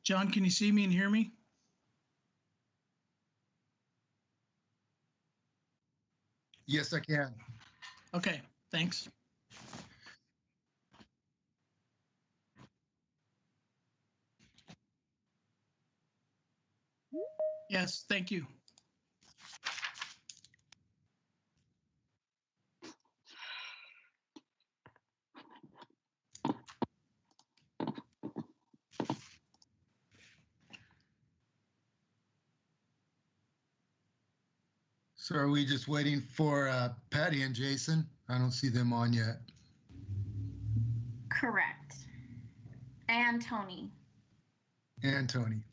John, can you see me and hear me? Yes, I can. Okay, thanks. Yes, thank you. So are we just waiting for Patty and Jason? I don't see them on yet. Correct. And Tony. And Tony.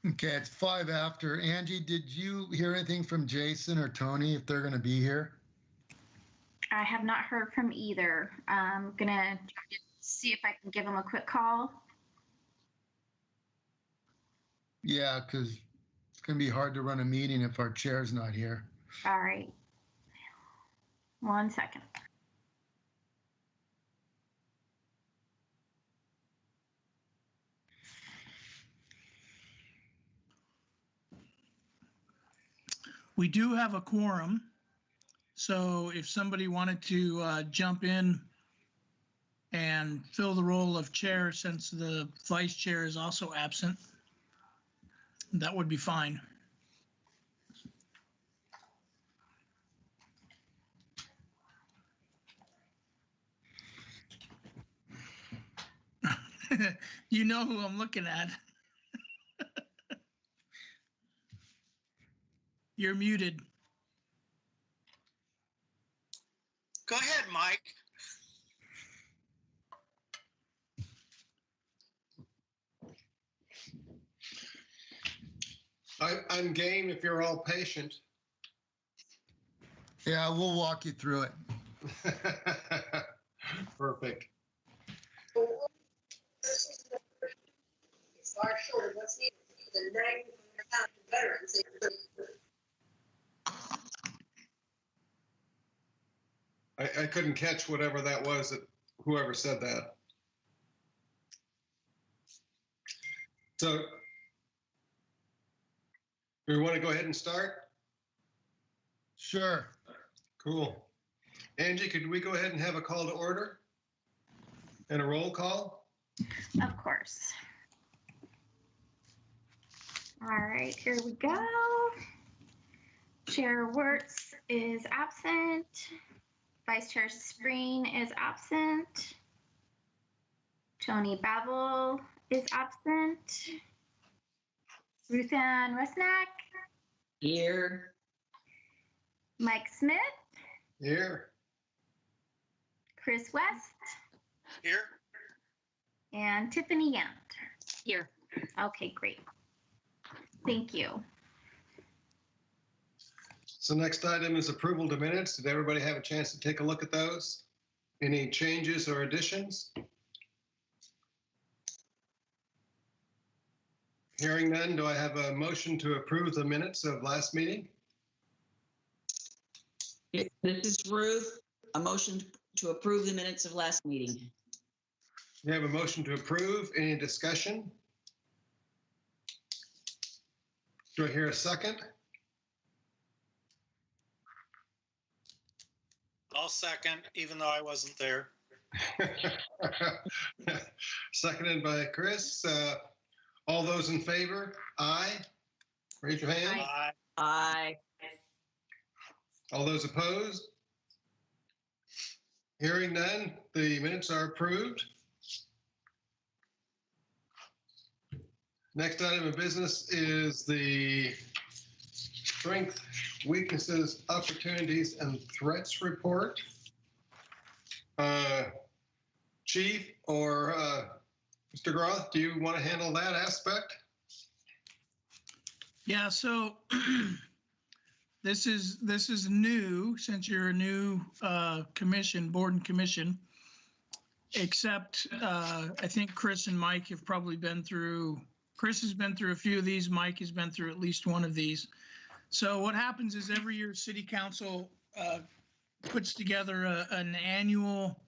Okay, it's 5 after. Angie, did you hear anything from Jason or Tony if they're going to be here? I have not heard from either. I'm gonna see if I can give them a quick call. Yeah, because it's going to be hard to run a meeting if our chair's not here. All right. 1 second. We do have a quorum, so if somebody wanted to jump in and fill the role of chair since the vice chair is also absent, that would be fine. You know who I'm looking at. You're muted. Go ahead, Mike. I'm game if you're all patient. Yeah, we'll walk you through it. Perfect. It's far short of what's needed to keep the 9,000 veterans. I couldn't catch whatever that was that whoever said that. So, do we want to go ahead and start? Sure. Cool. Angie, could we go ahead and have a call to order and a roll call? Of course. All right, here we go. Chair Wirtz is absent. Vice Chair Spreen is absent. Tony Babel is absent. Ruth Ann Resnack. Here. Mike Smith. Here. Chris West. Here. And Tiffany Yant. Here. Okay, great. Thank you. So next item is approval to minutes. Did everybody have a chance to take a look at those? Any changes or additions? Hearing none, do I have a motion to approve the minutes of last meeting? This is Ruth. A motion to approve the minutes of last meeting. We have a motion to approve. Any discussion? Do I hear a second? I'll second, even though I wasn't there. Seconded by Chris. All those in favor? Aye. Raise your hand. Aye. Aye. All those opposed? Hearing none, the minutes are approved. Next item of business is the strengths, weaknesses, opportunities, and threats report. Chief or Mr. Groth, do you want to handle that aspect? Yeah, so this is new, since you're a new commission, board and commission, except I think Chris and Mike have probably been through, Chris has been through a few of these, Mike has been through at least one of these. So what happens is every year City Council puts together an annual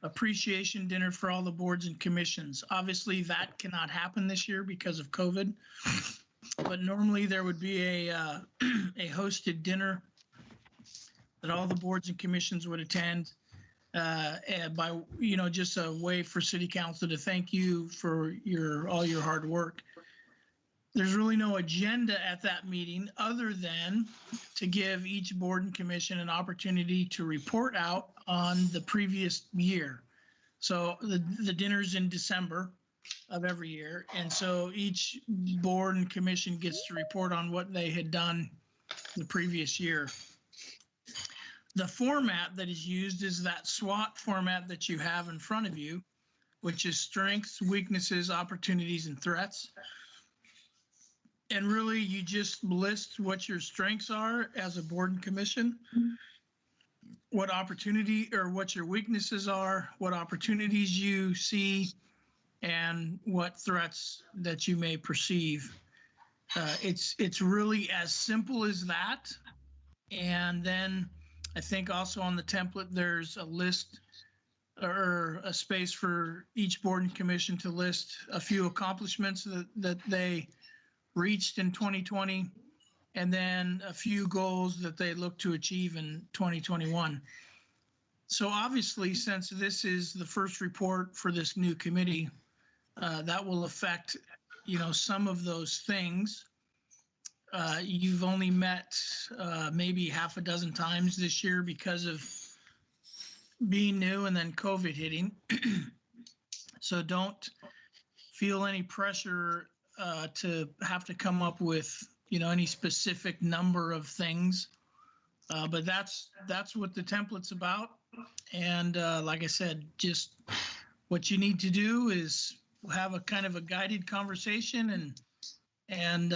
appreciation dinner for all the boards and commissions. Obviously that cannot happen this year because of COVID, but normally there would be a hosted dinner that all the boards and commissions would attend, and by, you know, just a way for City Council to thank you for all your hard work. There's really no agenda at that meeting other than to give each board and commission an opportunity to report out on the previous year. So the dinner's in December of every year. And so each board and commission gets to report on what they had done the previous year. The format that is used is that SWOT format that you have in front of you, which is strengths, weaknesses, opportunities, and threats. And really, you just list what your strengths are as a board and commission, what opportunity or what your weaknesses are, what opportunities you see, and what threats that you may perceive. It's really as simple as that. And then I think also on the template, there's a list or a space for each board and commission to list a few accomplishments that they reached in 2020, and then a few goals that they look to achieve in 2021. So obviously, since this is the first report for this new committee, that will affect, you know, some of those things. You've only met maybe half a dozen times this year because of being new and then COVID hitting. So don't feel any pressure to have to come up with, you know, any specific number of things. But that's what the template's about. And like I said, just what you need to do is have a kind of a guided conversation and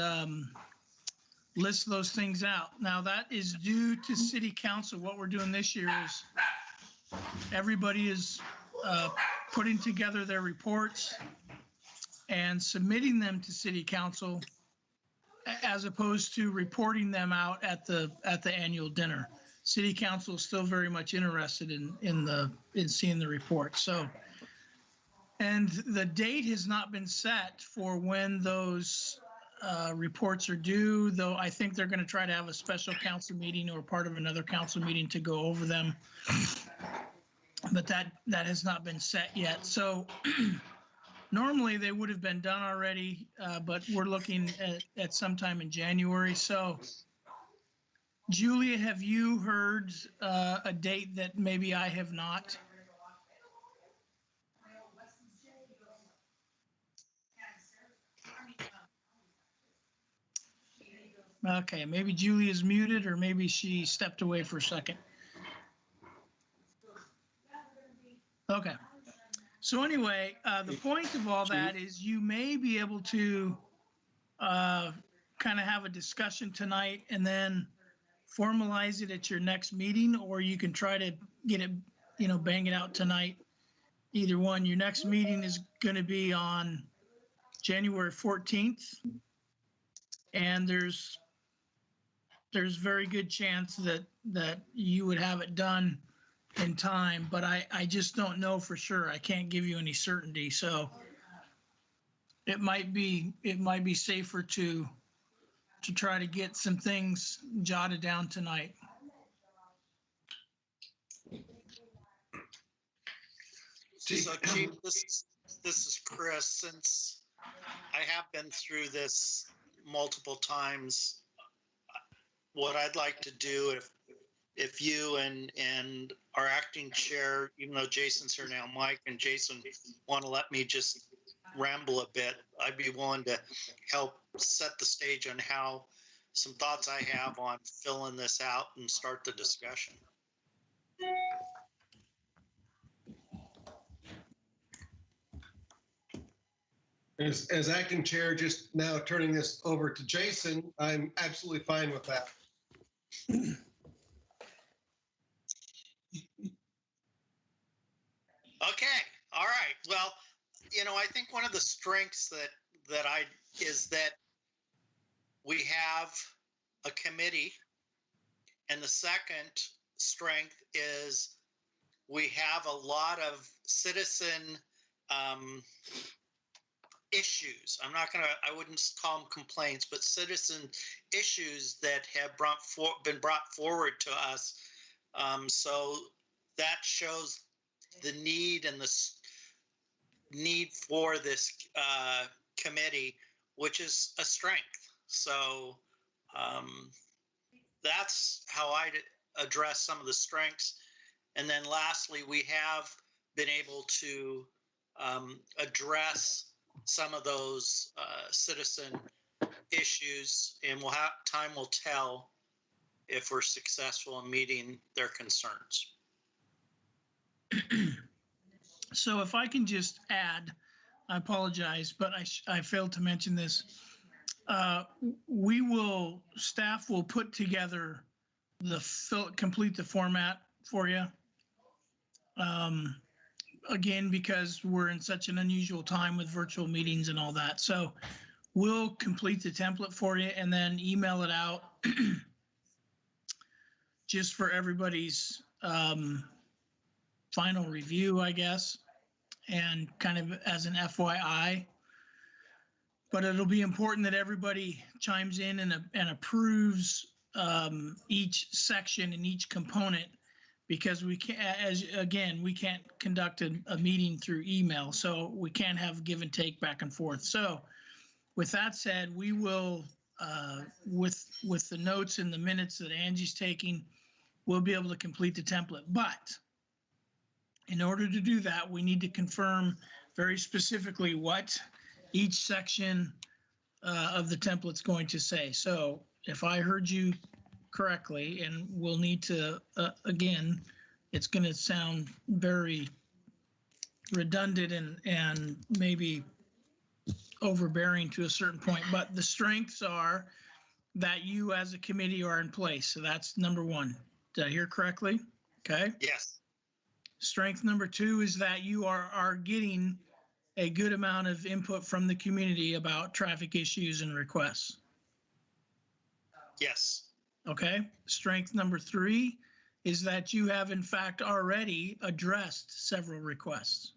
list those things out. Now that is due to city council. What we're doing this year is everybody is putting together their reports and submitting them to city council as opposed to reporting them out at the annual dinner. City council is still very much interested in seeing the report. So, and the date has not been set for when those reports are due, though I think they're going to try to have a special council meeting or part of another council meeting to go over them. But that has not been set yet. So normally they would have been done already, but we're looking at sometime in January. So Julia, have you heard a date that maybe I have not? Okay, maybe Julia's muted or maybe she stepped away for a second. Okay. So anyway, the point of all that is you may be able to kind of have a discussion tonight and then formalize it at your next meeting, or you can try to get it, bang it out tonight. Either one. Your next meeting is going to be on January 14th. And there's very good chance that you would have it done in time, but I just don't know for sure. I can't give you any certainty. So it might be safer to try to get some things jotted down tonight. So Chief, this is Chris. Since I have been through this multiple times, what I'd like to do, if you and our acting chair, even though Jason's here now, Mike and Jason want to let me just ramble a bit, I'd be willing to help set the stage on how some thoughts I have on filling this out and start the discussion. As acting chair, just now turning this over to Jason, I'm absolutely fine with that. Okay. All right. Well, I think one of the strengths is that we have a committee, and the second strength is we have a lot of citizen issues. I wouldn't call them complaints, but citizen issues that have been brought forward to us. So that shows the need and the need for this committee, which is a strength. So that's how I address some of the strengths. And then lastly, we have been able to address some of those citizen issues, and time will tell if we're successful in meeting their concerns. So if I can just add, I apologize, but I failed to mention this. Staff will put together complete the format for you. Again, because we're in such an unusual time with virtual meetings and all that. So we'll complete the template for you and then email it out just for everybody's final review, I guess, and kind of as an FYI. But it'll be important that everybody chimes in and approves each section and each component, because we can't conduct a meeting through email, so we can't have give and take back and forth. So with that said, we will, with the notes and the minutes that Angie's taking, we'll be able to complete the template. But in order to do that, we need to confirm very specifically what each section of the template's going to say. So if I heard you correctly, and we'll need to, again, it's going to sound very redundant and maybe overbearing to a certain point, but the strengths are that you as a committee are in place. So that's number one. Did I hear correctly? Okay. Yes. Strength number two is that you are getting a good amount of input from the community about traffic issues and requests. Yes. Okay. Strength number three is that you have in fact already addressed several requests.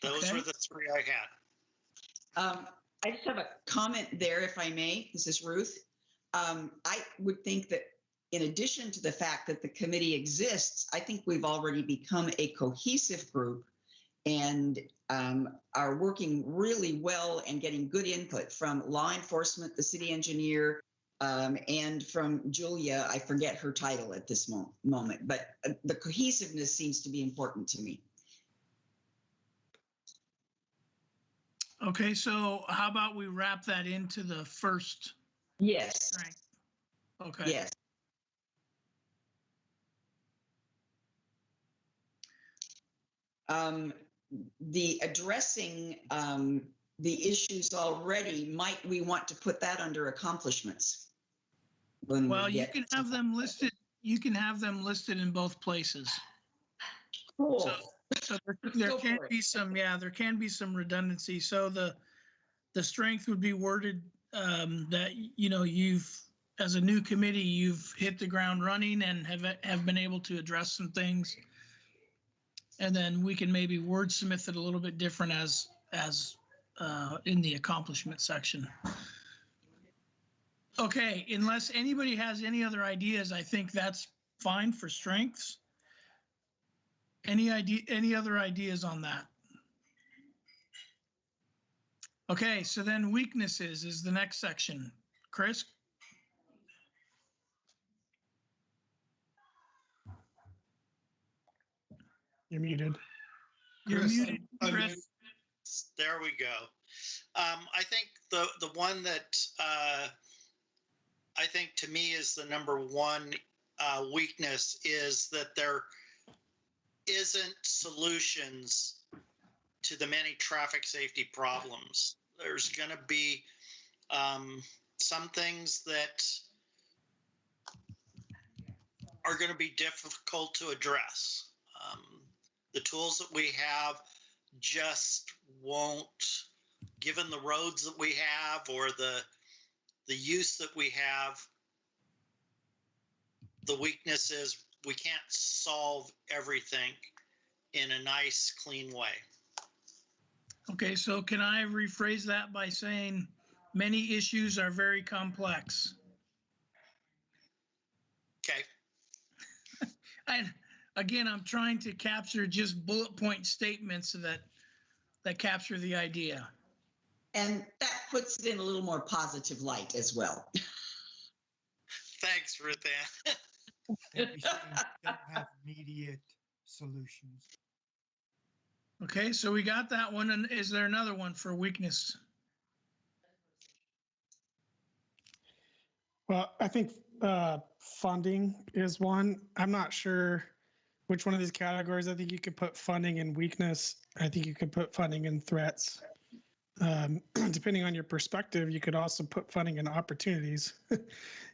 Those Okay. were the three I had. I just have a comment there, if I may. This is Ruth. I would think that in addition to the fact that the committee exists, I think we've already become a cohesive group and are working really well and getting good input from law enforcement, the city engineer, and from Julia. I forget her title at this moment, but the cohesiveness seems to be important to me. Okay, so how about we wrap that into the first Yes. strength? Okay. Yes. The addressing the issues already, might we want to put that under accomplishments? Well, you can have them listed. You can have them listed in both places. Cool. So there Go can for it. be some, yeah, there can be some redundancy. So the strength would be worded that, you know, you've, as a new committee, you've hit the ground running and have been able to address some things. And then we can maybe wordsmith it a little bit different as in the accomplishment section. Okay, unless anybody has any other ideas, I think that's fine for strengths. Any other ideas on that? Okay, so then weaknesses is the next section. Chris? You're muted. You're Chris, muted, Chris. There we go. I think the one that I think to me is the number one weakness is that there isn't solutions to the many traffic safety problems. There's going to be some things that are going to be difficult to address. The tools that we have just won't, given the roads that we have or the use that we have, the weakness is we can't solve everything in a nice, clean way. Okay, so can I rephrase that by saying many issues are very complex? Okay. And again, I'm trying to capture just bullet point statements that capture the idea. And that puts it in a little more positive light as well. Thanks, Ruth Ann. And we don't have immediate solutions. Okay, so we got that one. And is there another one for weakness? Well, I think funding is one. I'm not sure which one of these categories. I think you could put funding and weakness. I think you could put funding and threats. Depending on your perspective, you could also put funding and opportunities.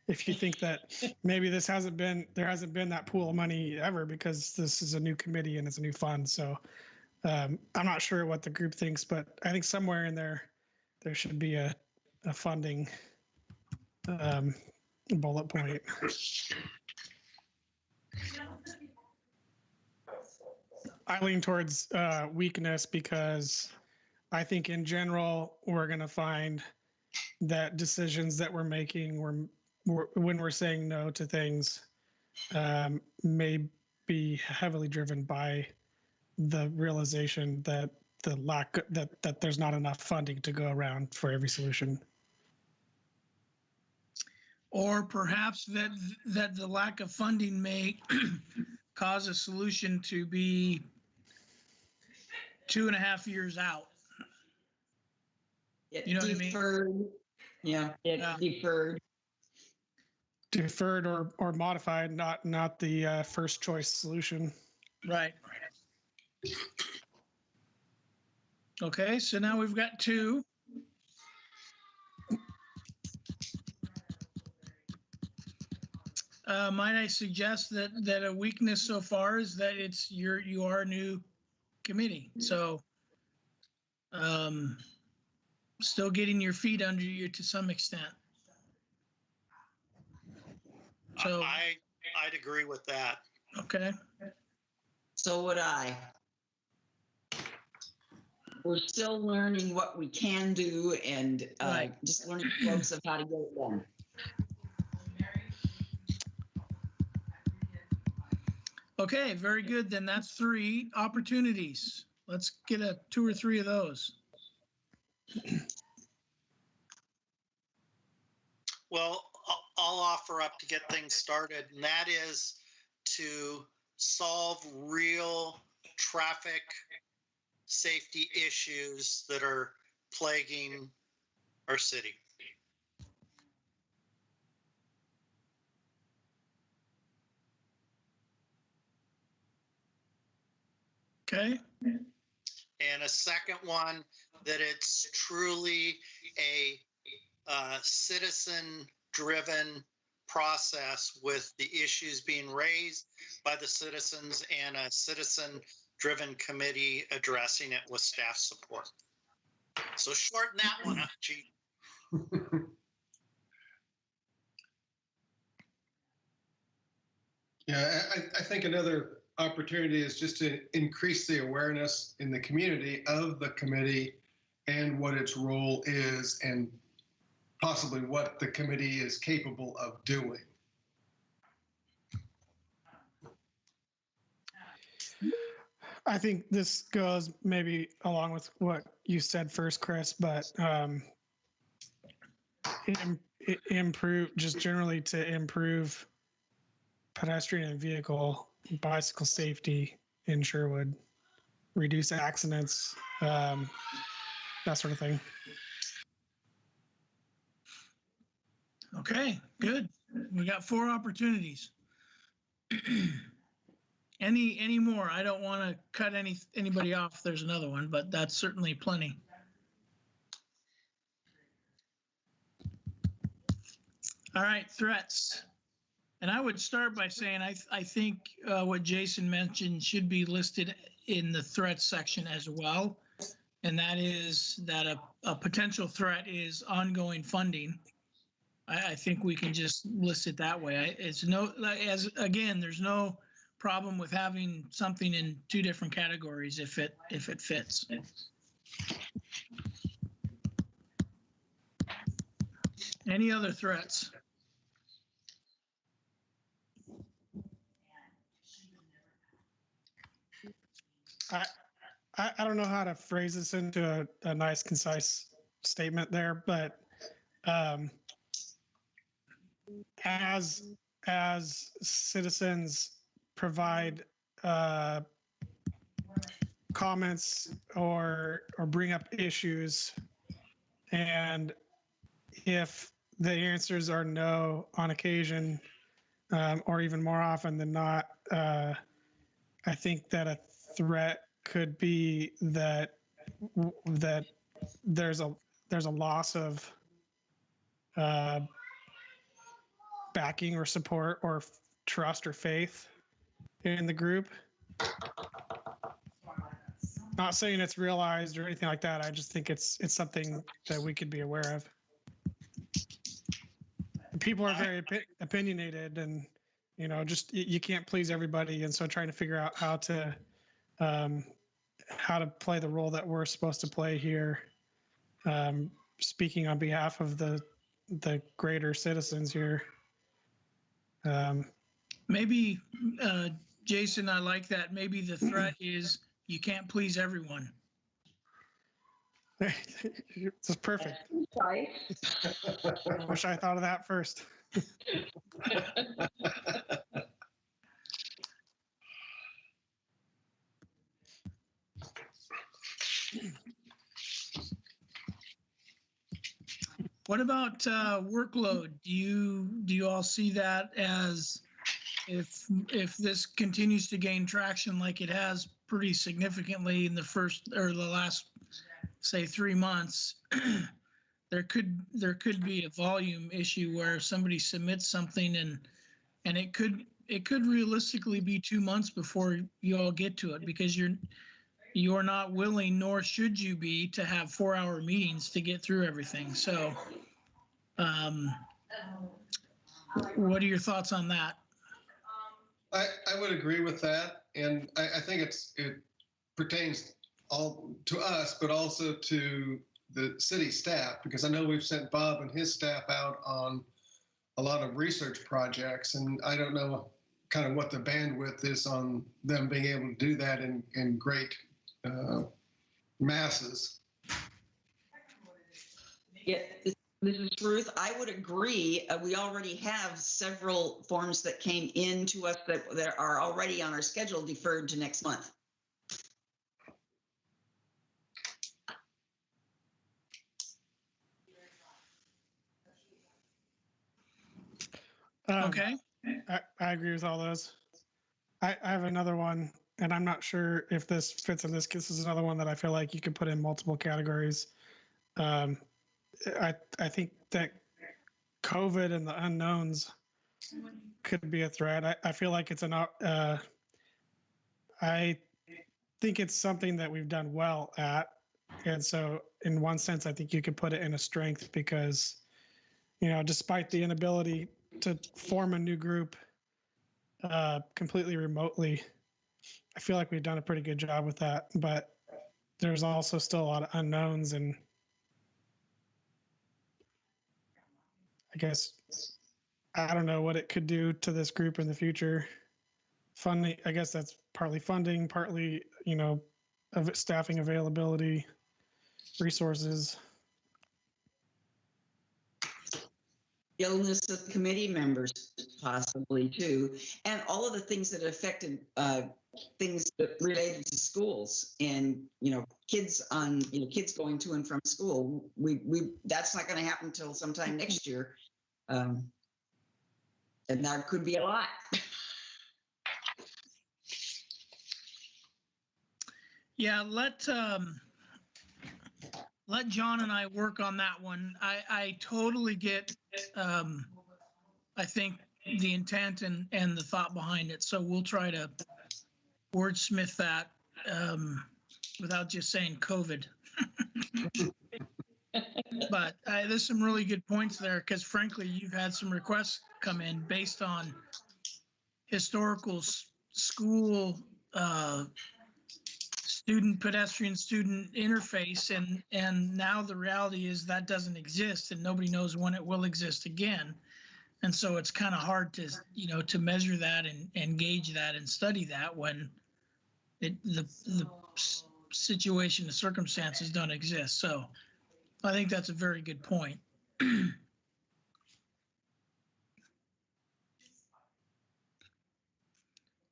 If you think that maybe there hasn't been that pool of money ever because this is a new committee and it's a new fund. So I'm not sure what the group thinks, but I think somewhere in there should be a funding bullet point. I lean towards weakness because I think in general, we're going to find that decisions that we're making when we're saying no to things may be heavily driven by the realization that that there's not enough funding to go around for every solution. Or perhaps that the lack of funding may cause a solution to be 2.5 years out. You know what I mean? Deferred. Yeah, deferred. Deferred or modified, not the first choice solution. Right. Okay, so now we've got two. Might I suggest that a weakness so far is that you are a new committee, so still getting your feet under you to some extent. So I'd agree with that. okay, So would I. We're still learning what we can do and Right. just learning ropes of how to get it done. okay, very good. Then that's 3 opportunities. Let's get 2 or 3 of those. Well, I'll offer up to get things started, and that is to solve real traffic safety issues that are plaguing our city. Okay, And a second one, that it's truly a citizen-driven process with the issues being raised by the citizens and a citizen-driven committee addressing it with staff support. So shorten that one up, Chief. Yeah, I think another opportunity is just to increase the awareness in the community of the committee and what its role is and possibly what the committee is capable of doing. I think this goes maybe along with what you said first, Chris, but improve, just generally to improve pedestrian and bicycle safety in Sherwood, reduce accidents, that sort of thing. okay, good. We got 4 opportunities. Any more? I don't want to cut anybody off if there's another one, but that's certainly plenty. All right, threats. And I would start by saying I think what Jason mentioned should be listed in the threats section as well. And that is that a potential threat is ongoing funding. I think we can just list it that way. There's no problem with having something in 2 different categories if it fits. Any other threats? I don't know how to phrase this into a nice, concise statement there, but as citizens provide comments or bring up issues, and if the answers are no on occasion, or even more often than not, I think that a threat could be that there's a loss of backing or support or trust or faith in the group. Not saying it's realized or anything like that. I just think it's something that we could be aware of. People are very opinionated, and just you can't please everybody, and so trying to figure out how to play the role that we're supposed to play here, speaking on behalf of the greater citizens here. Maybe, Jason, I like that. Maybe the threat is you can't please everyone. It's perfect. Right. I wish I thought of that first. What about workload? Do you all see that as if this continues to gain traction like it has pretty significantly in the last, say, 3 months, there could be a volume issue where somebody submits something and And it could realistically be 2 months before you all get to it, because you're not willing, nor should you be, to have 4-hour meetings to get through everything. So what are your thoughts on that? I would agree with that. And I think it pertains all to us, but also to the city staff, because I know we've sent Bob and his staff out on a lot of research projects, and I don't know kind of what the bandwidth is on them being able to do that in great masses. Yeah, this is Ruth. I would agree. We already have several forms that came in to us that are already on our schedule, deferred to next month. Okay. I agree with all those. I have another one, and I'm not sure if this fits in this. This is another one that I feel like you could put in multiple categories. I think that COVID and the unknowns could be a threat. I feel like it's I think it's something that we've done well at. And so in one sense, I think you could put it in a strength because, despite the inability to form a new group completely remotely, I feel like we've done a pretty good job with that. But there's also still a lot of unknowns, and I guess I don't know what it could do to this group in the future. Funding, I guess that's partly funding, partly, of staffing availability, resources. Illness of committee members, possibly too, and all of the things that affected things that related to schools and kids going to and from school. We that's not going to happen until sometime next year, and that could be a lot. Yeah, let John and I work on that one. I totally get, I think, the intent and the thought behind it. So we'll try to wordsmith that without just saying COVID. But there's some really good points there, because frankly, you've had some requests come in based on historical school pedestrian student interface, and now the reality is that doesn't exist, and nobody knows when it will exist again. And so it's kind of hard to to measure that and gauge that and study that when the situation, the circumstances don't exist. So I think that's a very good point.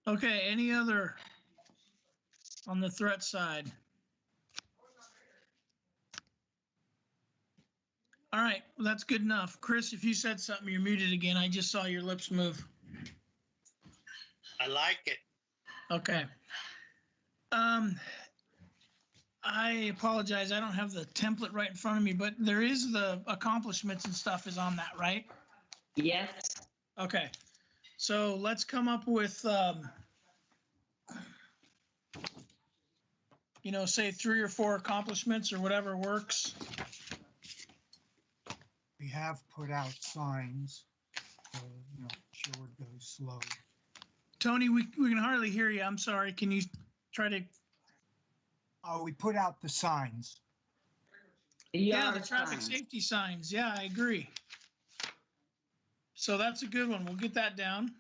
Okay, any other on the threat side? All right, well, that's good enough. Chris, if you said something, you're muted again. I just saw your lips move. I like it. Okay. I apologize. I don't have the template right in front of me, but there is the accomplishments and stuff is on that, right? Yes. Okay. So let's come up with, say 3 or 4 accomplishments or whatever works. We have put out signs. Sherwood goes slow. Tony, we can hardly hear you. I'm sorry. Can you try to? Oh, we put out the signs. Yeah, the traffic safety signs. Yeah, I agree. So that's a good one. We'll get that down.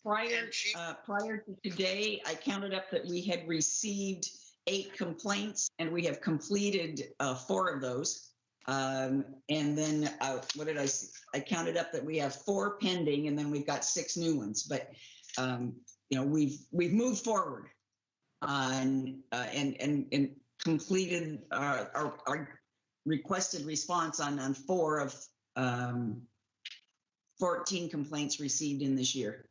Prior to today, I counted up that we had received 8 complaints, and we have completed 4 of those. And then what did I see? I counted up that we have 4 pending, and then we've got 6 new ones. But we've moved forward on and completed our requested response on 4 of 14 complaints received in this year.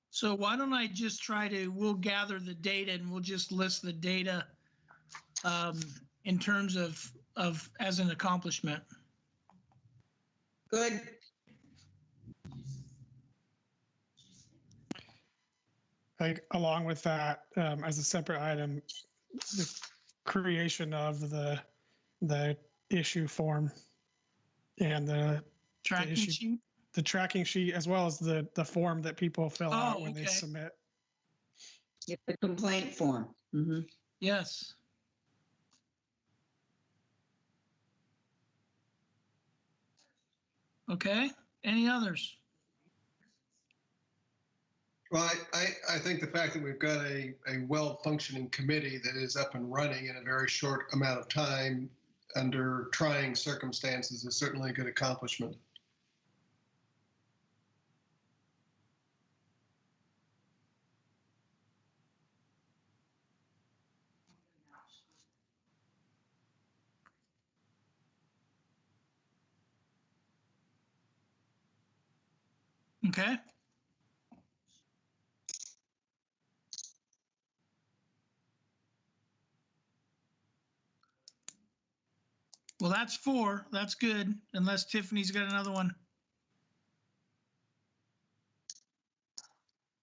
So why don't I just we'll gather the data and we'll just list the data in terms of as an accomplishment. Good. like along with that, as a separate item, the creation of the issue form and the Tracking issue, sheet? the tracking sheet, as well as the form that people fill out when they okay. submit. It's the complaint form. Mm-hmm. Yes. Okay, any others? Well, I think the fact that we've got a well-functioning committee that is up and running in a very short amount of time under trying circumstances is certainly a good accomplishment. Okay. Well, that's 4. That's good, unless Tiffany's got another one.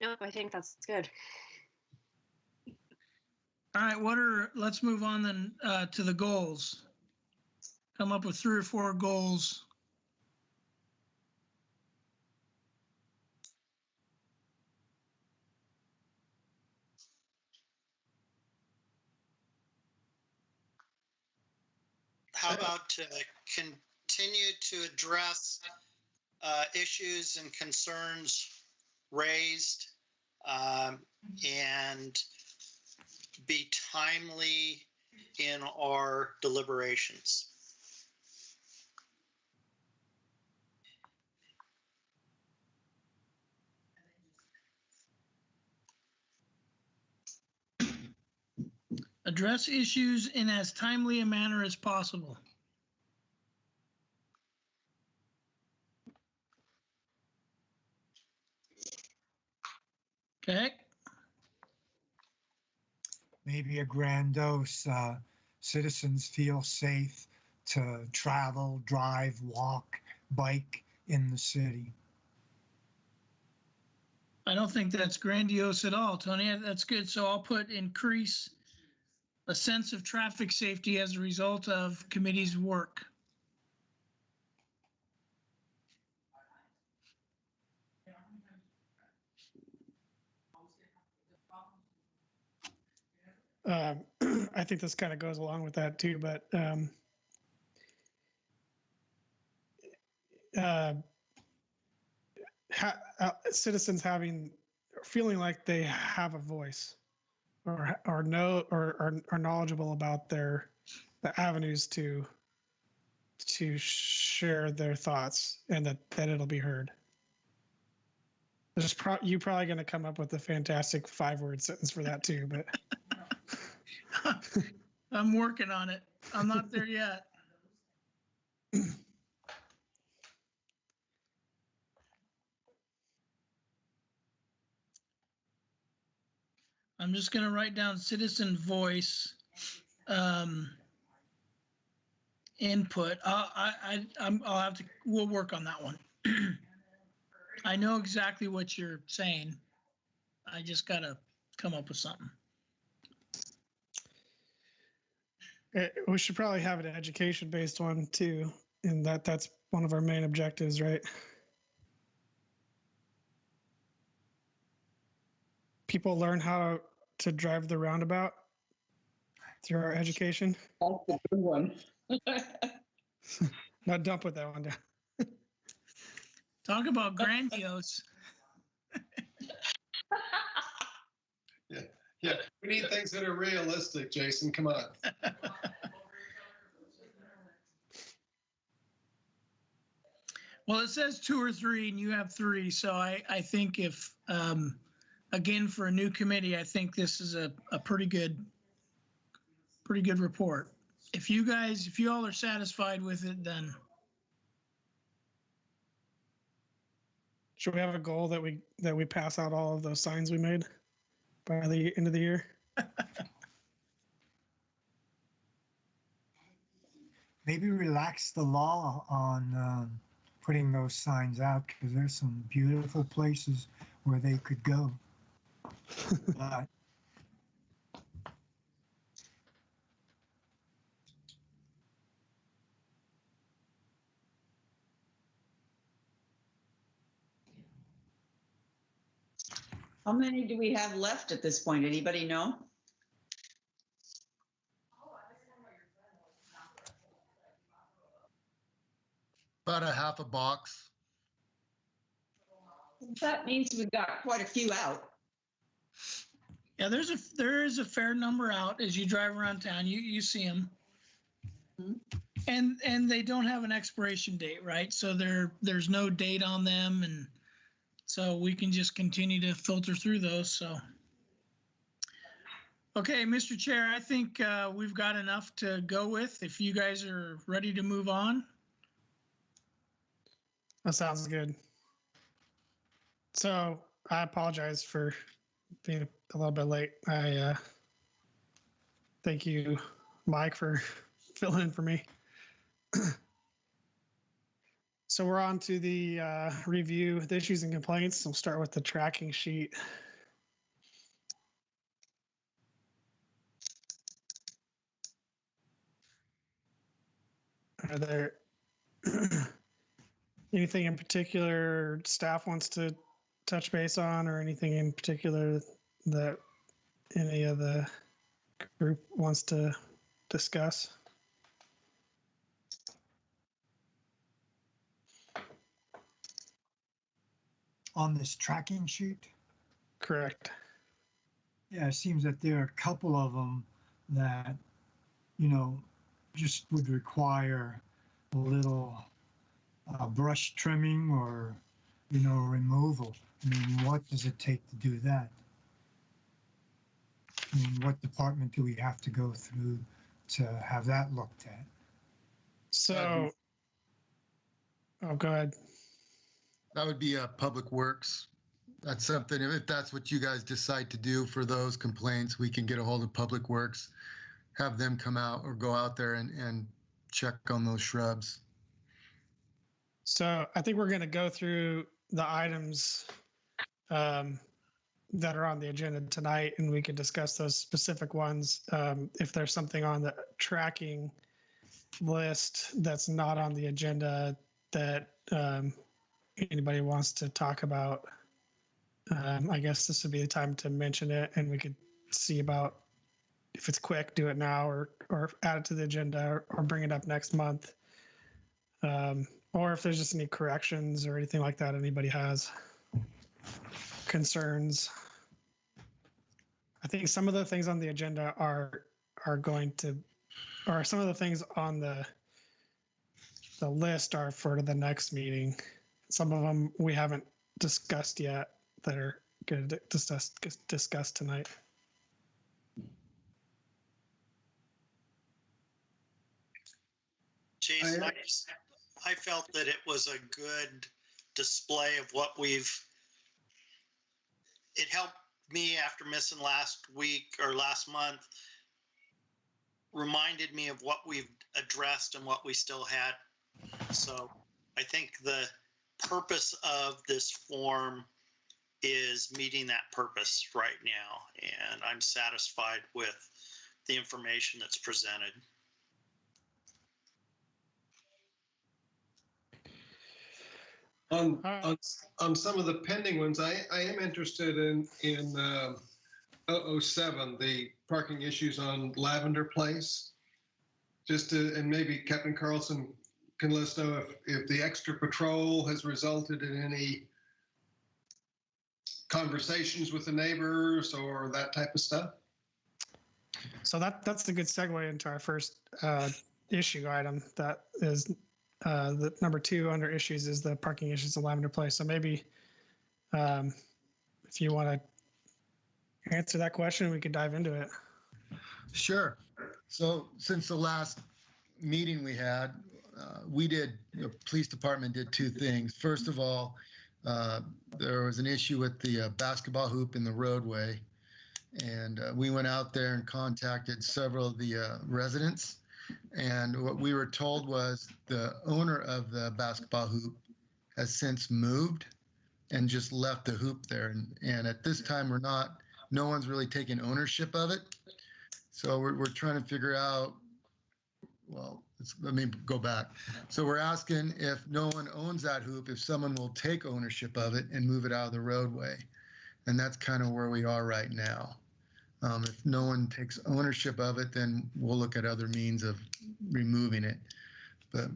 Nope, I think that's good. All right, let's move on then to the goals. Come up with 3 or 4 goals. How about to continue to address issues and concerns raised and be timely in our deliberations? Address issues in as timely a manner as possible. Okay. Maybe a grandiose, citizens feel safe to travel, drive, walk, bike in the city. I don't think that's grandiose at all, Tony. That's good. So I'll put increase a sense of traffic safety as a result of committee's work. I think this kind of goes along with that too, but citizens feeling like they have a voice or know or are knowledgeable about the avenues to share their thoughts, and that it'll be heard. You're probably going to come up with a fantastic 5-word sentence for that too, but I'm working on it. I'm not there yet. I'm just going to write down citizen voice input. I'll have to. We'll work on that one. I know exactly what you're saying. I just got to come up with something. We should probably have an education-based one too, and that's one of our main objectives, right? People learn how to drive the roundabout through our education. That's a good one. No, don't put that one down. Talk about grandiose. Yeah, we need things that are realistic, Jason. Come on. Well, it says 2 or 3 and you have 3. So I think if, again, for a new committee, I think this is a pretty good report. If you all are satisfied with it, then. Should we have a goal that we pass out all of those signs we made by the end of the year? Maybe relax the law on putting those signs out, because there's some beautiful places where they could go. But How many do we have left at this point? Anybody know? About a half a box. That means we've got quite a few out. Yeah, there is a fair number out as you drive around town. You see them, and they don't have an expiration date, right? So there's no date on them, and so we can just continue to filter through those. So, okay, Mr. Chair, I think we've got enough to go with. If you guys are ready to move on. That sounds good. So I apologize for being a little bit late. I thank you, Mike, for filling in for me. So we're on to the review the issues and complaints. We'll start with the tracking sheet. Are there anything in particular staff wants to touch base on, or anything in particular that any of the group wants to discuss? on this tracking sheet, Correct. yeah, it seems that there are a couple of them that, you know, just would require a little brush trimming or, you know, removal. I mean, what does it take to do that? I mean, what department do we have to go through to have that looked at? So, oh, go ahead. That would be Public Works. That's something, if that's what you guys decide to do for those complaints, we can get a hold of Public Works, have them come out or go out there and check on those shrubs. So I think we're going to go through the items that are on the agenda tonight, and we can discuss those specific ones. If there's something on the tracking list that's not on the agenda that anybody wants to talk about, I guess this would be the time to mention it, and we could see about if it's quick, do it now, or add it to the agenda, or bring it up next month. Or if there's just any corrections or anything like that anybody has, concerns. I think some of the things on the agenda are going to, or some of the things on the list are for the next meeting. Some of them we haven't discussed yet that are going to discuss tonight. Jason, I felt that it was a good display of what it helped me after missing last week or last month, reminded me of what we've addressed and what we still had. So I think the purpose of this form is meeting that purpose right now, and I'm satisfied with the information that's presented. On some of the pending ones, I am interested in 007, the parking issues on Lavender Place. And maybe Captain Carlson can let us know if the extra patrol has resulted in any conversations with the neighbors or that type of stuff. So that's a good segue into our first issue item. That is the number 2 under issues is the parking issues in Lavender Place. So maybe if you want to answer that question, we could dive into it. Sure. So since the last meeting we had, the police department did 2 things. First of all, there was an issue with the basketball hoop in the roadway. And we went out there and contacted several of the residents. And what we were told was the owner of the basketball hoop has since moved. and just left the hoop there. And at this time, no one's really taking ownership of it. So we're trying to figure out, well, let me go back. So we're asking if no one owns that hoop, if someone will take ownership of it and move it out of the roadway. And that's kind of where we are right now. If no one takes ownership of it, then we'll look at other means of removing it. But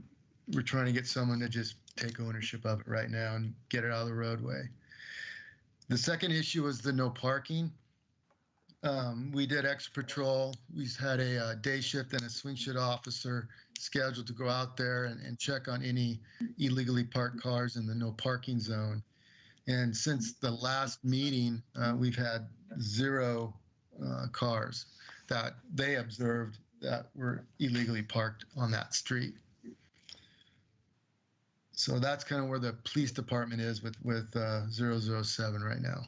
we're trying to get someone to just take ownership of it right now and get it out of the roadway. The second issue is the no parking. We did extra patrol. We had a day shift and a swing shift officer scheduled to go out there and check on any illegally parked cars in the no parking zone. And since the last meeting, we've had 0 cars that they observed that were illegally parked on that street. So that's kind of where the police department is with 007 right now.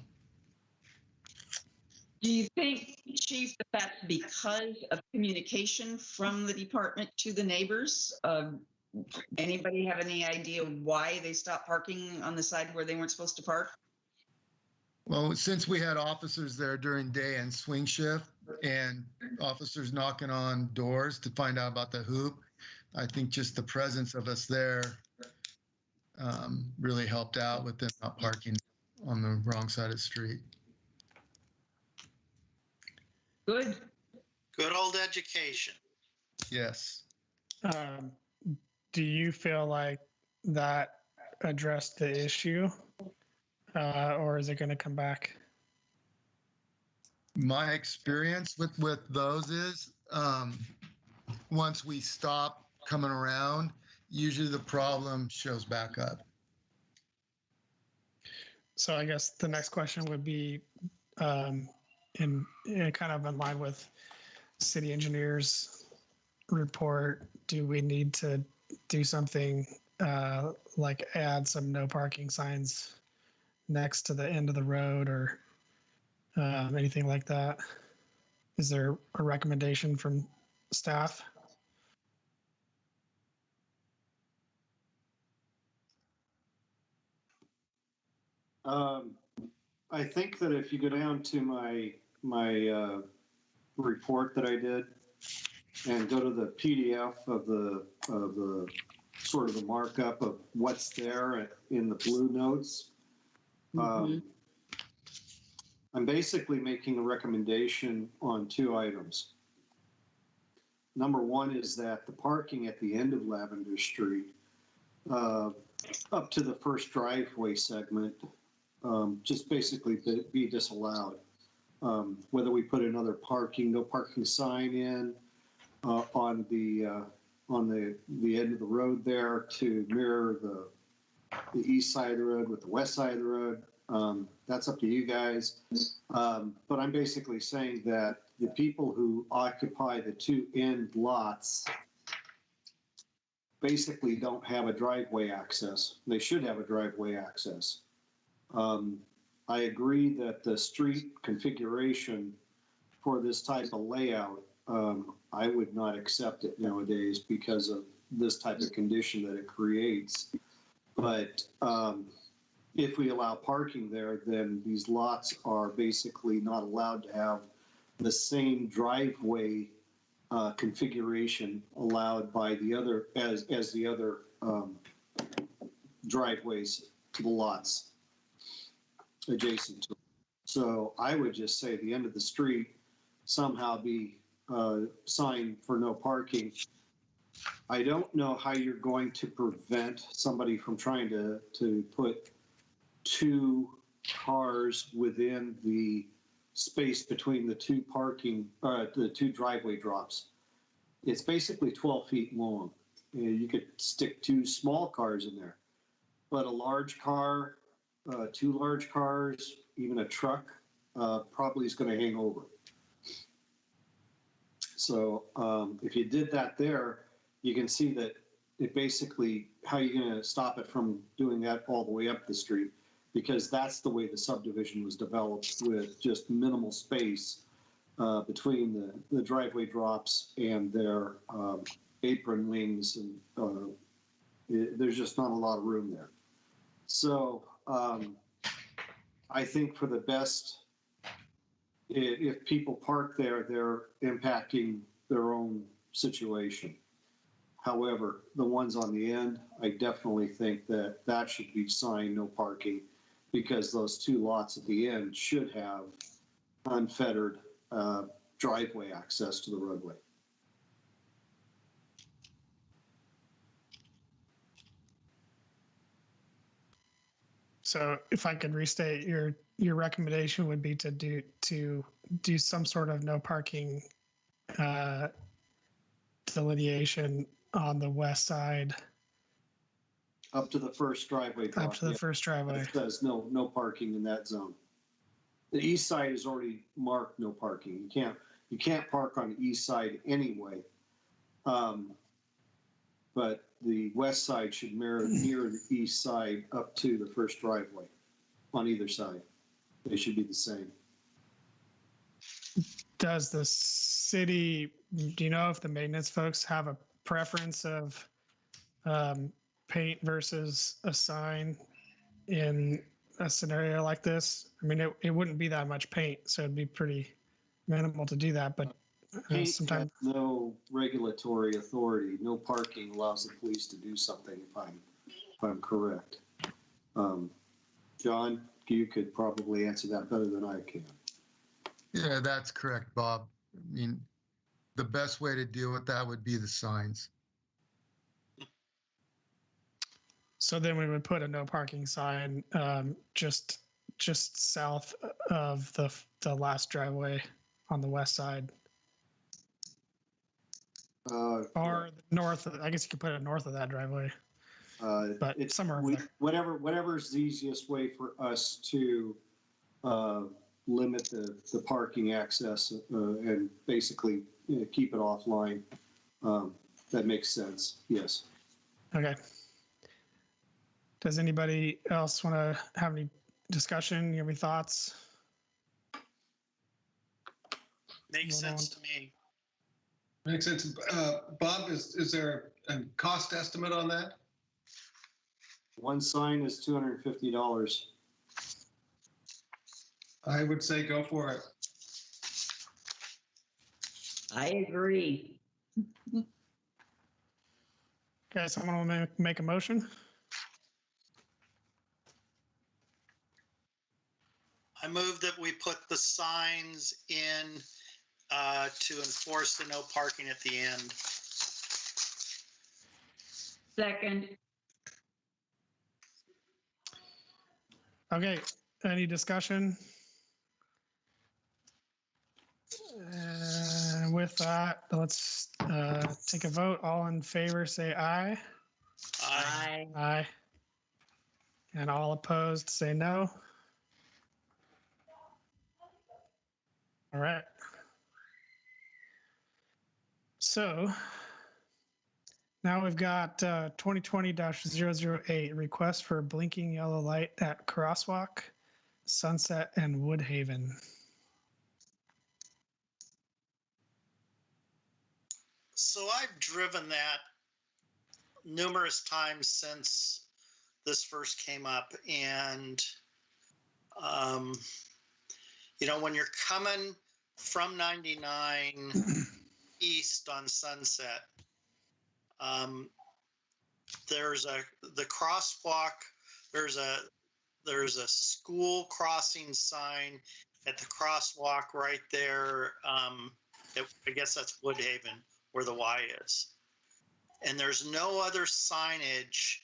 Do you think, Chief, that that's because of communication from the department to the neighbors? Anybody have any idea why they stopped parking on the side where they weren't supposed to park? Well, since we had officers there during day and swing shift and officers knocking on doors to find out about the hoop, I think just the presence of us there really helped out with them not parking on the wrong side of the street. Good. Good old education. Yes. Do you feel like that addressed the issue, or is it going to come back? My experience with those is once we stop coming around, usually the problem shows back up. So I guess the next question would be in kind of in line with city engineer's report, do we need to do something like add some no parking signs next to the end of the road or anything like that? Is there a recommendation from staff? I think that if you go down to my report that I did and go to the PDF of the sort of the markup of what's there in the blue notes, I'm basically making a recommendation on 2 items. Number one is that the parking at the end of Lavender Street, up to the first driveway segment, just basically be disallowed. Whether we put another no parking sign in on the end of the road there to mirror the east side of the road with the west side of the road, that's up to you guys. But I'm basically saying that the people who occupy the 2 end lots basically don't have a driveway access. They should have a driveway access. I agree that the street configuration for this type of layout, I would not accept it nowadays because of this type of condition that it creates. But if we allow parking there, then these lots are basically not allowed to have the same driveway configuration allowed by the other as the other driveways to the lots adjacent to it. So I would just say the end of the street somehow be signed for no parking. I don't know how you're going to prevent somebody from trying to put 2 cars within the space between the 2 the 2 driveway drops. It's basically 12 feet long. You could stick 2 small cars in there, but a large car, 2 large cars, even a truck, probably is going to hang over. So if you did that there, you can see that it basically, how you're going to stop it from doing that all the way up the street, because that's the way the subdivision was developed, with just minimal space between the driveway drops and their apron wings, and there's just not a lot of room there. So I think for the best, if people park there, they're impacting their own situation. However, the ones on the end, I definitely think that that should be signed no parking, because those two lots at the end should have unfettered driveway access to the roadway. So if I could restate, your recommendation would be to do some sort of no parking delineation on the west side Up to the first driveway. up to the first driveway. It says no parking in that zone. The east side is already marked no parking. You can't park on the east side anyway. But the west side should mirror the east side up to the first driveway on either side. They should be the same. Does the city, do you know if the maintenance folks have a preference of paint versus a sign in a scenario like this? I mean, it wouldn't be that much paint, so it'd be pretty minimal to do that, but Paint sometimes has no regulatory authority. No parking allows the police to do something, if I'm correct. John, you could probably answer that better than I can. Yeah, that's correct, Bob. I mean, the best way to deal with that would be the signs. so then we would put a no parking sign just south of the last driveway on the west side. Or north, I guess you could put it north of that driveway, but it's somewhere over there. Whatever's the easiest way for us to limit the parking access and basically keep it offline. That makes sense, yes. Okay. Does anybody else want to have any discussion? You have any thoughts? Makes sense to me. Makes sense. Bob, is there a cost estimate on that? One sign is $250. I would say go for it. I agree. Okay, someone want to make a motion? I move that we put the signs in to enforce the no parking at the end. Second. Okay, any discussion? With that, let's take a vote. All in favor, say aye. Aye. Aye. And all opposed, say no. All right. So now we've got 2020-008, request for blinking yellow light at Crosswalk, Sunset, and Woodhaven. So I've driven that numerous times since this first came up. And, when you're coming from 99 east on Sunset, there's the crosswalk, there's a school crossing sign at the crosswalk right there. I guess that's Woodhaven, where the Y is. And there's no other signage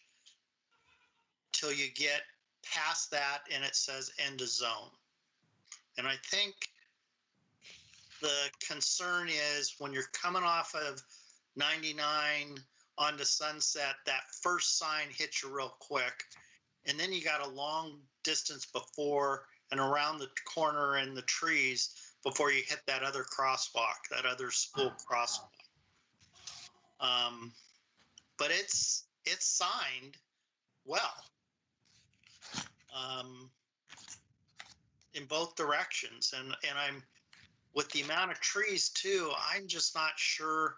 till you get past that and it says end of zone. And I think the concern is when you're coming off of 99 onto Sunset, that first sign hits you real quick. And then you got a long distance before and around the corner in the trees before you hit that other crosswalk, that other school crosswalk. But it's signed well in both directions. And I'm, with the amount of trees too, I'm just not sure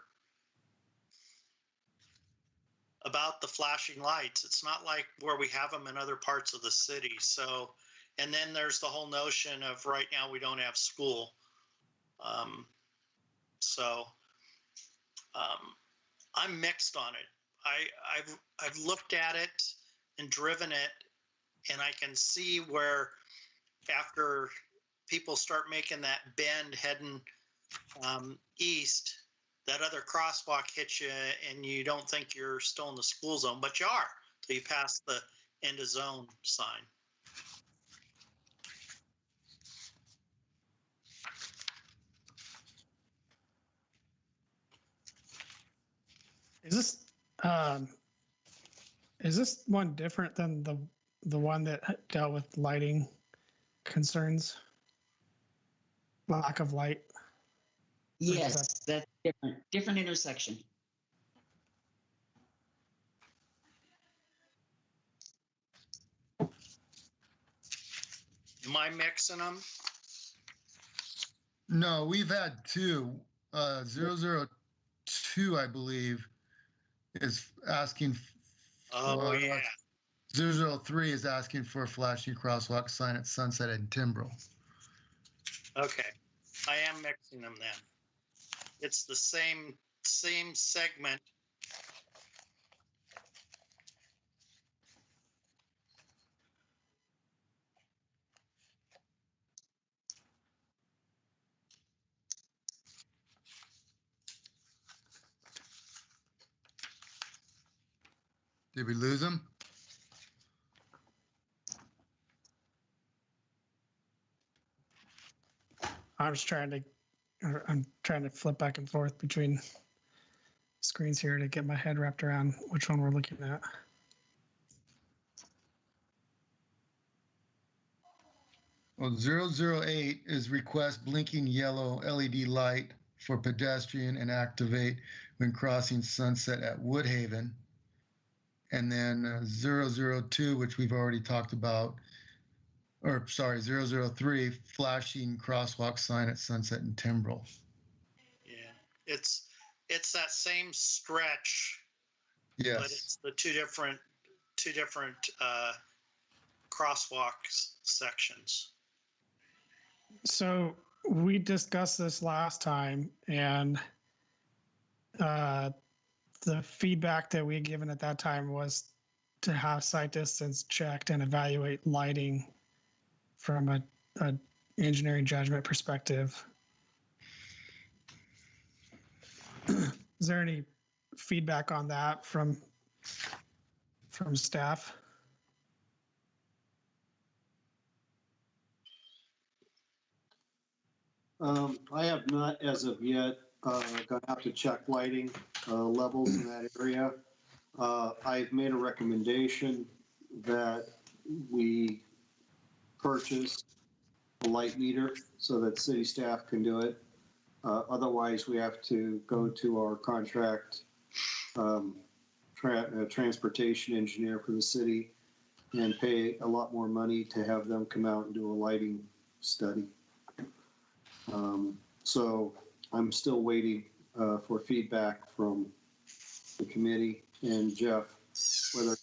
about the flashing lights. It's not like where we have them in other parts of the city. So And then there's the whole notion of right now we don't have school. So I'm mixed on it. I've looked at it and driven it, and I can see where after people start making that bend heading east, that other crosswalk hits you and you don't think you're still in the school zone, but you are till you pass the end of zone sign. Is this one different than the one that dealt with lighting concerns? Lack of light? Yes, that's different. Different intersection. Am I mixing them? No, we've had two. 002, I believe, is asking. Oh, yeah. 003 is asking for a flashing crosswalk sign at Sunset and Timbrel. Okay. I am mixing them then. It's the same segment. Did we lose him? I'm trying to flip back and forth between screens here to get my head wrapped around which one we're looking at. Well, 008 is request blinking yellow LED light for pedestrian and activate when crossing Sunset at Woodhaven. And then 002, which we've already talked about, or sorry, 003, flashing crosswalk sign at Sunset and Timbrel. Yeah. It's that same stretch. Yes. But it's the two different crosswalk sections. So we discussed this last time, and the feedback that we had given at that time was to have sight distance checked and evaluate lighting from a engineering judgment perspective. Is there any feedback on that from staff? I have not as of yet. Gonna have to check lighting levels in that area. I've made a recommendation that we purchase a light meter so that city staff can do it. Otherwise, we have to go to our contract transportation engineer for the city and pay a lot more money to have them come out and do a lighting study. So I'm still waiting for feedback from the committee and Jeff, whether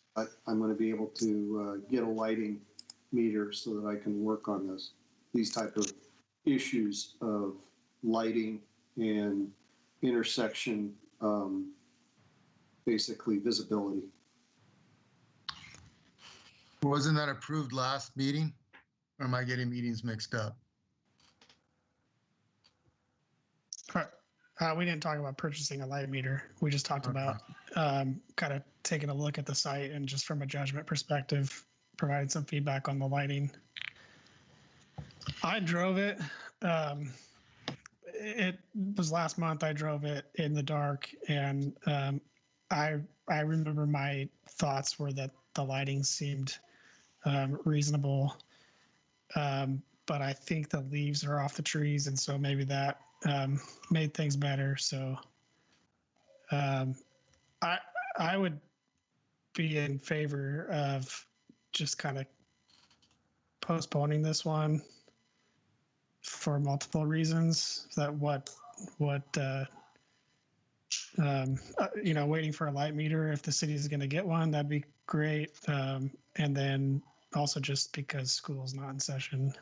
I'm going to be able to get a lighting meter so that I can work on these type of issues of lighting and intersection, basically visibility. Wasn't that approved last meeting? Or am I getting meetings mixed up? We didn't talk about purchasing a light meter. We just talked about kind of taking a look at the site and just from a judgment perspective, providing some feedback on the lighting. I drove it. It was last month. I drove it in the dark, and I remember my thoughts were that the lighting seemed reasonable, but I think the leaves are off the trees, and so maybe that made things better. So I would be in favor of just kind of postponing this one for multiple reasons. That waiting for a light meter, if the city is going to get one, that'd be great. And then also just because school's not in session.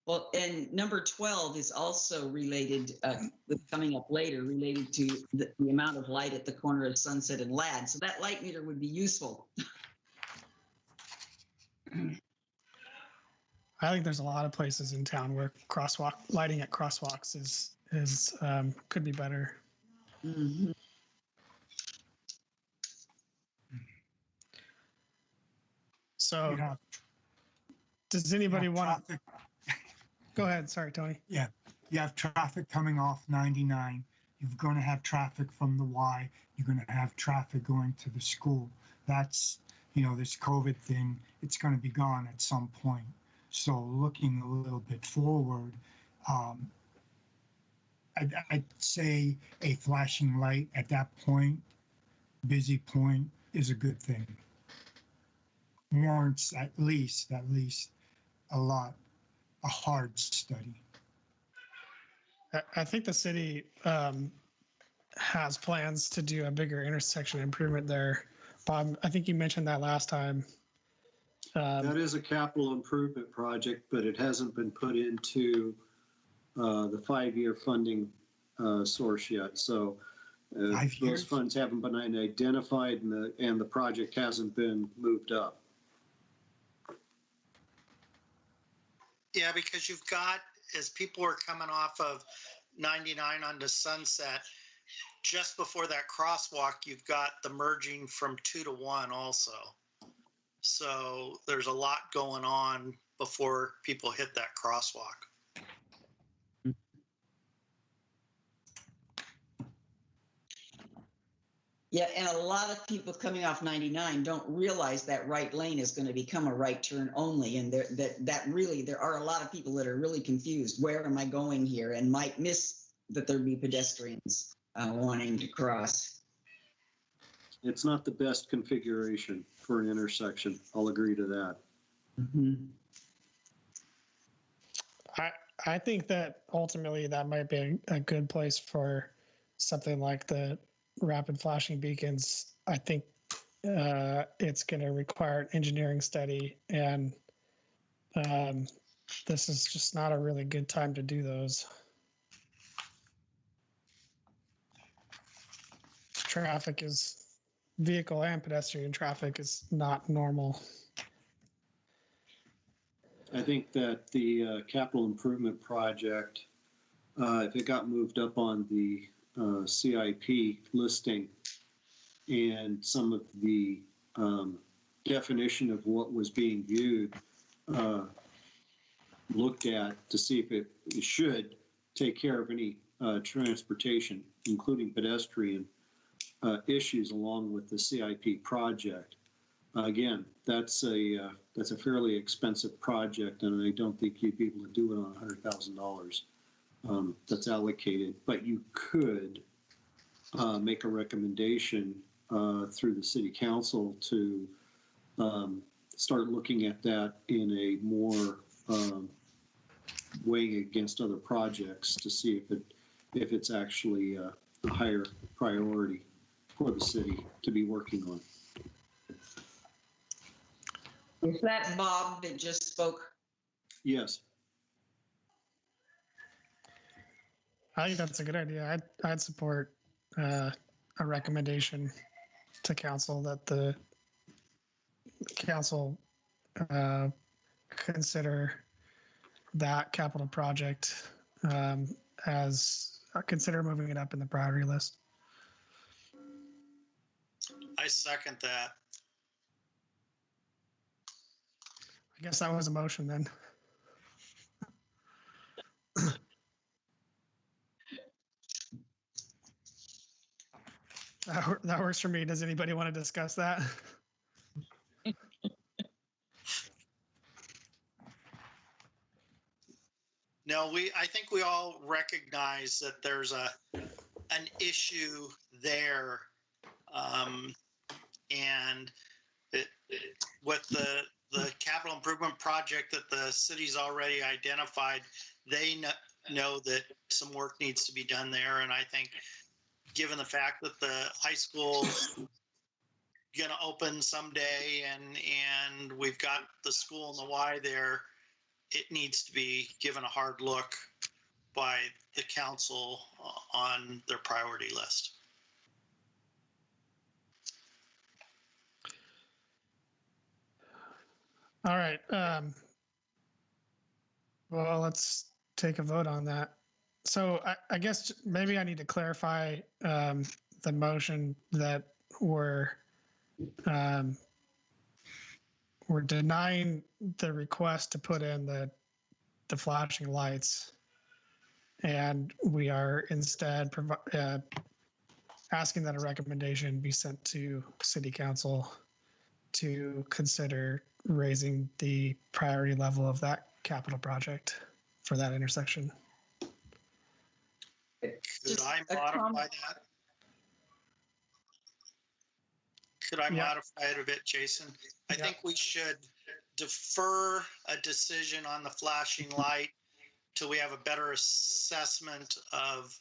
Well, and number 12 is also related, coming up later, related to the amount of light at the corner of Sunset and Ladd. So that light meter would be useful. I think there's a lot of places in town where lighting at crosswalks is could be better. Mhm. So, Yeah. does anybody want to? Traffic, Go ahead. Sorry, Tony. you have traffic coming off 99. You're going to have traffic from the Y. You're going to have traffic going to the school. That's, this COVID thing, it's going to be gone at some point. So looking a little bit forward, I'd say a flashing light at that point, busy point, is a good thing. Warrants at least a hard study. I think the city has plans to do a bigger intersection improvement there. Bob, I think you mentioned that last time. That is a capital improvement project, but it hasn't been put into the 5-year funding source yet. So those funds haven't been identified, and the project hasn't been moved up. Yeah, because you've got, as people are coming off of 99 onto Sunset, just before that crosswalk, you've got the merging from 2 to 1 also. So there's a lot going on before people hit that crosswalk. Yeah, and a lot of people coming off 99 don't realize that right lane is going to become a right turn only, and there are a lot of people that are really confused. Where am I going here? And might miss that there'd be pedestrians wanting to cross. It's not the best configuration for an intersection. I'll agree to that. Mm-hmm. I think that ultimately that might be a good place for something like the rapid flashing beacons. I think it's going to require an engineering study, and this is just not a really good time to do those. Vehicle and pedestrian traffic is not normal. I think that the capital improvement project, if it got moved up on the CIP listing and some of the definition of what was being viewed, looked at to see if it should take care of any transportation, including pedestrian issues along with the CIP project. Again, that's a fairly expensive project, and I don't think you'd be able to do it on $100,000 that's allocated. But you could make a recommendation through the city council to start looking at that in a more weighing against other projects to see if it's actually a higher priority for the city to be working on. Is that Bob that just spoke? Yes. I think that's a good idea. I'd support a recommendation to council that the council consider that capital project as consider moving it up in the priority list. I second that. I guess that was a motion then. That works for me. Does anybody want to discuss that? No, I think we all recognize that there's an issue there, and with the capital improvement project that the city's already identified, they know that some work needs to be done there, and I think given the fact that the high school going to open someday and we've got the school and the Y there, it needs to be given a hard look by the council on their priority list. All right. Well, let's take a vote on that. So I guess maybe I need to clarify the motion that we're denying the request to put in the flashing lights, and we are instead asking that a recommendation be sent to City Council to consider raising the priority level of that capital project for that intersection. Could I modify that? Could I modify it a bit, Jason? I think we should defer a decision on the flashing light till we have a better assessment of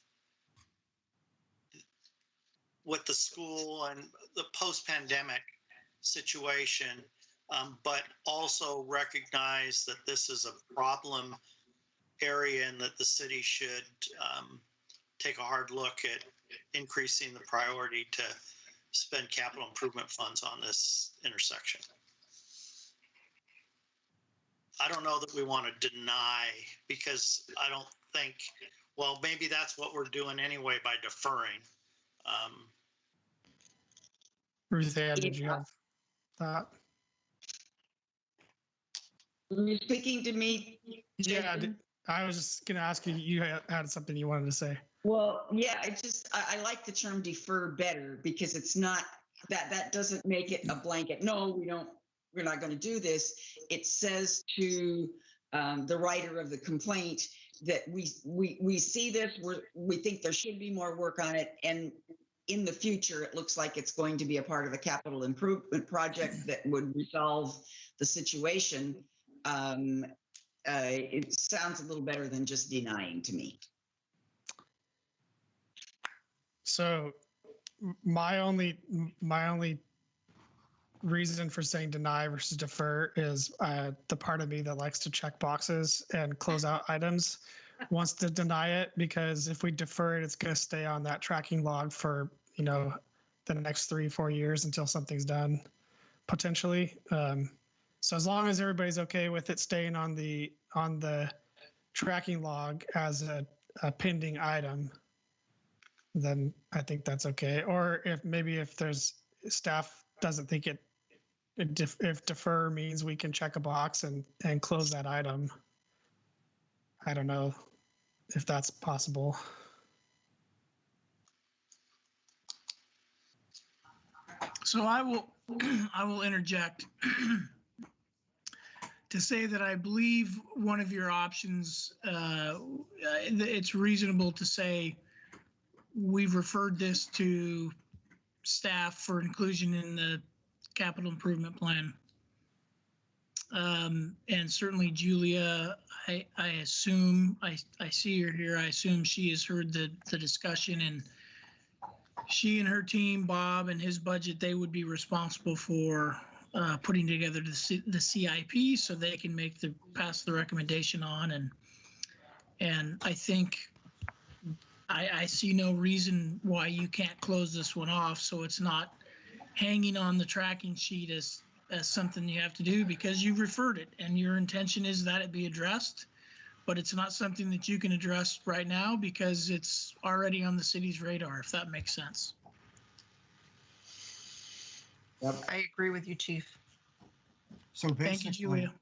what the school and the post-pandemic situation, but also recognize that this is a problem area and that the city should take a hard look at increasing the priority to spend capital improvement funds on this intersection. I don't know that we want to deny, because I don't think, well, maybe that's what we're doing anyway by deferring. Ruth Ann, did you have that? Were you speaking to me? Yeah, I was just going to ask you, you had something you wanted to say. Well, yeah, I like the term defer better, because it's not that doesn't make it a blanket. No, we're not going to do this. It says to the writer of the complaint that we see this, we think there should be more work on it, and in the future, it looks like it's going to be a part of a capital improvement project that would resolve the situation. It sounds a little better than just denying to me. So my only reason for saying deny versus defer is the part of me that likes to check boxes and close out items wants to deny it, because if we defer it, it's going to stay on that tracking log for, the next 3-4 years until something's done, potentially. So as long as everybody's okay with it staying on the tracking log as a pending item, then I think that's okay. Or if there's staff doesn't think if defer means we can check a box and close that item. I don't know if that's possible. So I will interject to say that I believe one of your options, it's reasonable to say we've referred this to staff for inclusion in the capital improvement plan. And certainly Julia, I assume, I see her here, I assume she has heard the discussion, and she and her team, Bob and his budget, they would be responsible for putting together the CIP so they can pass the recommendation on. And I think I see no reason why you can't close this one off, so it's not hanging on the tracking sheet as something you have to do, because you've referred it and your intention is that it be addressed, but it's not something that you can address right now because it's already on the city's radar, if that makes sense. Yep. I agree with you, Chief. So basically, thank you, Julia.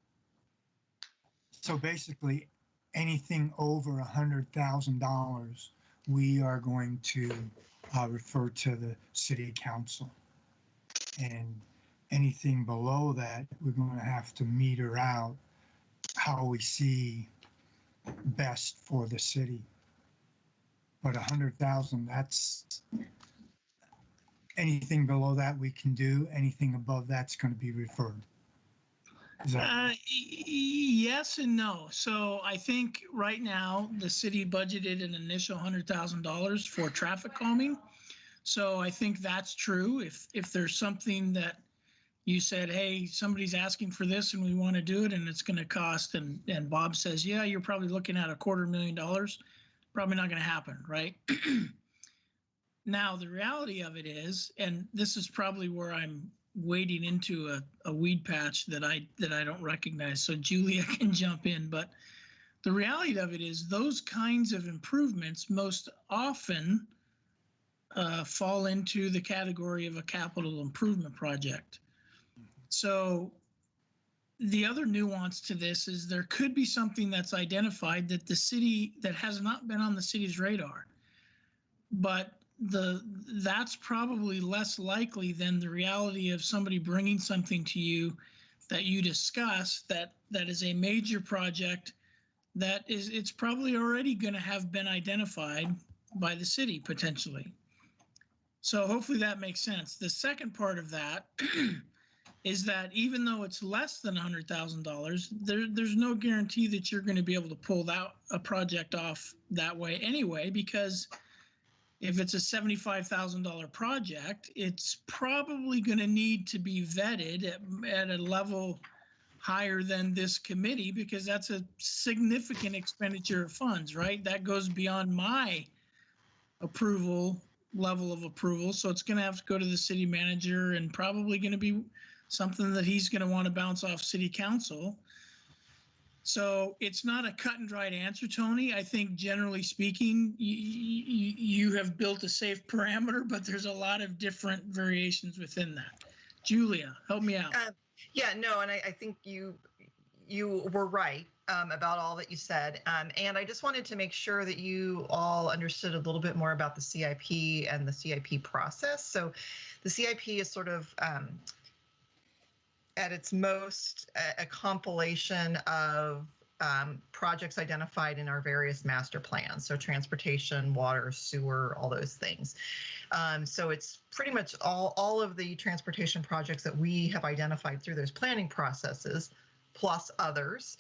So basically, anything over $100,000, we are going to refer to the city council. And anything below that, we're going to have to meter out how we see best for the city. But 100,000, that's anything below that we can do. Anything above that's going to be referred. Yes and no. So I think right now the city budgeted an initial $100,000 for traffic calming. So I think that's true. If there's something that you said, hey, somebody's asking for this and we want to do it and it's going to cost, and Bob says, yeah, you're probably looking at $250,000, probably not going to happen, right? Now, the reality of it is, and this is probably where I'm wading into a weed patch that I don't recognize, so Julia can jump in, but the reality of it is those kinds of improvements most often fall into the category of a capital improvement project. So the other nuance to this is there could be something that's identified that the city, that has not been on the city's radar, but that's probably less likely than the reality of somebody bringing something to you that you discuss that is a major project that it's probably already going to have been identified by the city potentially. So hopefully that makes sense. The second part of that is that even though it's less than $100,000, there's no guarantee that you're going to be able to pull a project off that way anyway, because if it's a $75,000 project, it's probably going to need to be vetted at a level higher than this committee, because that's a significant expenditure of funds, right? That goes beyond my level of approval. So it's going to have to go to the city manager and probably going to be something that he's going to want to bounce off city council. So it's not a cut and dried answer, Tony. I think generally speaking, you have built a safe parameter, but there's a lot of different variations within that. Julia, help me out. Yeah, no, and I think you were right about all that you said. And I just wanted to make sure that you all understood a little bit more about the CIP and the CIP process. So the CIP is sort of at its most a compilation of projects identified in our various master plans. So transportation, water, sewer, all those things. So it's pretty much all of the transportation projects that we have identified through those planning processes, plus others.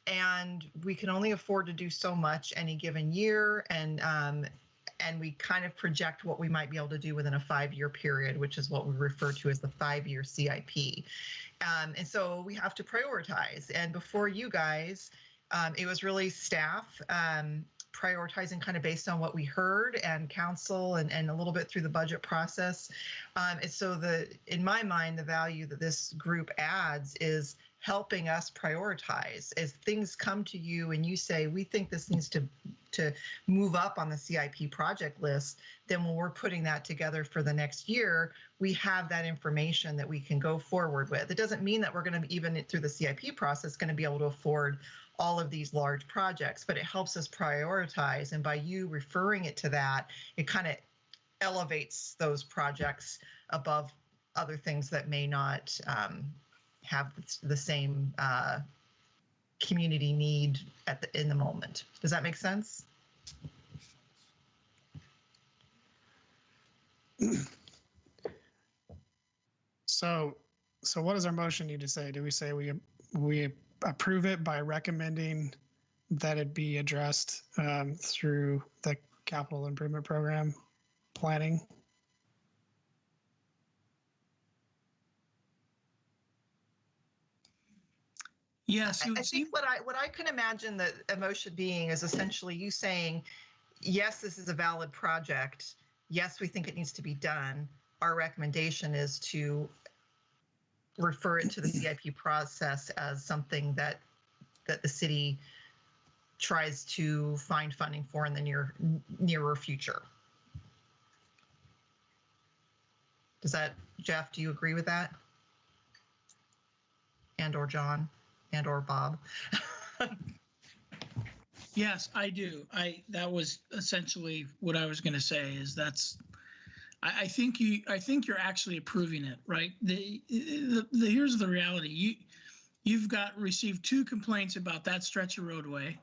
And we can only afford to do so much any given year. And we kind of project what we might be able to do within a 5-year period, which is what we refer to as the 5-year CIP. And so we have to prioritize. And before you guys, it was really staff prioritizing kind of based on what we heard, and council, and a little bit through the budget process. And so in my mind, the value that this group adds is helping us prioritize. As things come to you and you say, we think this needs to move up on the CIP project list, then when we're putting that together for the next year, we have that information that we can go forward with. It doesn't mean that we're going to, even through the CIP process, going to be able to afford all of these large projects, but it helps us prioritize. And by you referring it to that, it kind of elevates those projects above other things that may not have the same community need in the moment. Does that make sense? So what does our motion need to say? Do we say we approve it by recommending that it be addressed through the capital improvement program planning? Yes, I think what I can imagine the emotion being is essentially you saying, yes, this is a valid project. Yes, we think it needs to be done. Our recommendation is to refer it to the CIP process as something that the city tries to find funding for in the nearer future. Does that, Jeff, do you agree with that? And or John? And or Bob? Yes, I do. That was essentially what I was going to say. Is I think you're actually approving it, right? Here's the reality. You've received 2 complaints about that stretch of roadway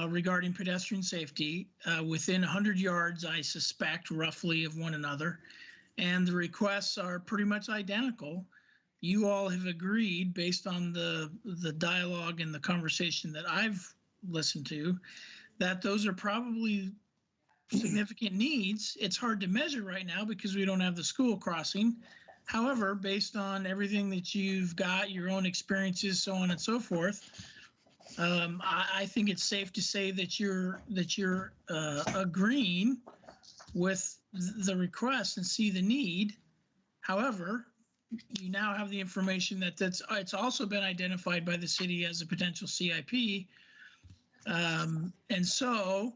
regarding pedestrian safety within 100 yards, I suspect, roughly of one another, and the requests are pretty much identical. You all have agreed, based on the dialogue and the conversation that I've listened to, that those are probably significant needs. It's hard to measure right now because we don't have the school crossing. However, based on everything that you've got, your own experiences, so on and so forth, I think it's safe to say that you're agreeing with the request and see the need. However, you now have the information that it's also been identified by the city as a potential CIP. And so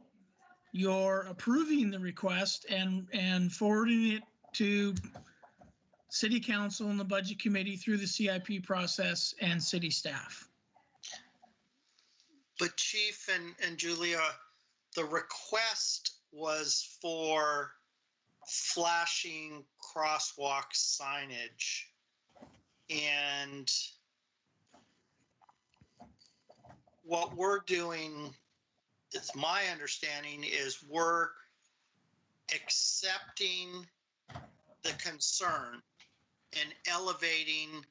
you're approving the request and forwarding it to city council and the budget committee through the CIP process and city staff. But Chief and Julia, the request was for flashing crosswalk signage. And what we're doing, it's my understanding, is we're accepting the concern and elevating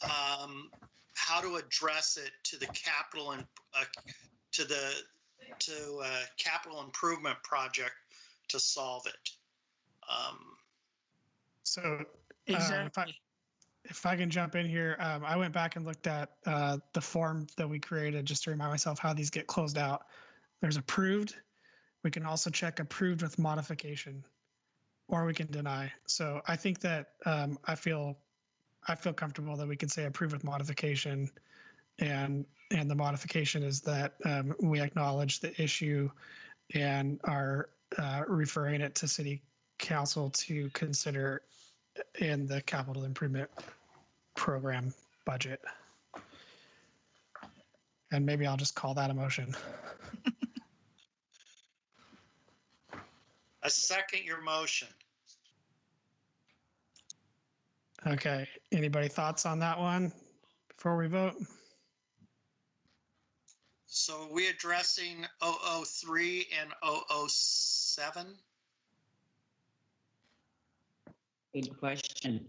how to address it to the capital and capital improvement project to solve it. So Exactly. if I can jump in here, I went back and looked at the form that we created just to remind myself how these get closed out. There's approved. We can also check approved with modification, or we can deny. So I think that I feel comfortable that we can say approve with modification, and the modification is that we acknowledge the issue and are referring it to city council to consider in the capital improvement program budget. And maybe I'll just call that a motion. I second your motion. Okay. Anybody thoughts on that one before we vote? So are we addressing 003 and 007? Good question.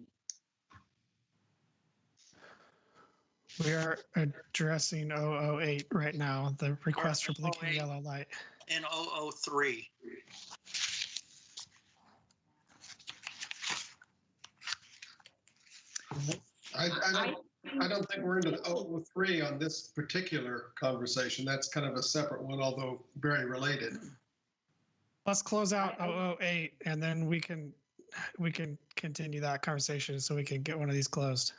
We are addressing 008 right now, the request for blinking 008. yellow light. And 003. I don't think we're into the 003 on this particular conversation. That's kind of a separate one, although very related. Let's close out 008 and then we can continue that conversation so we can get one of these closed.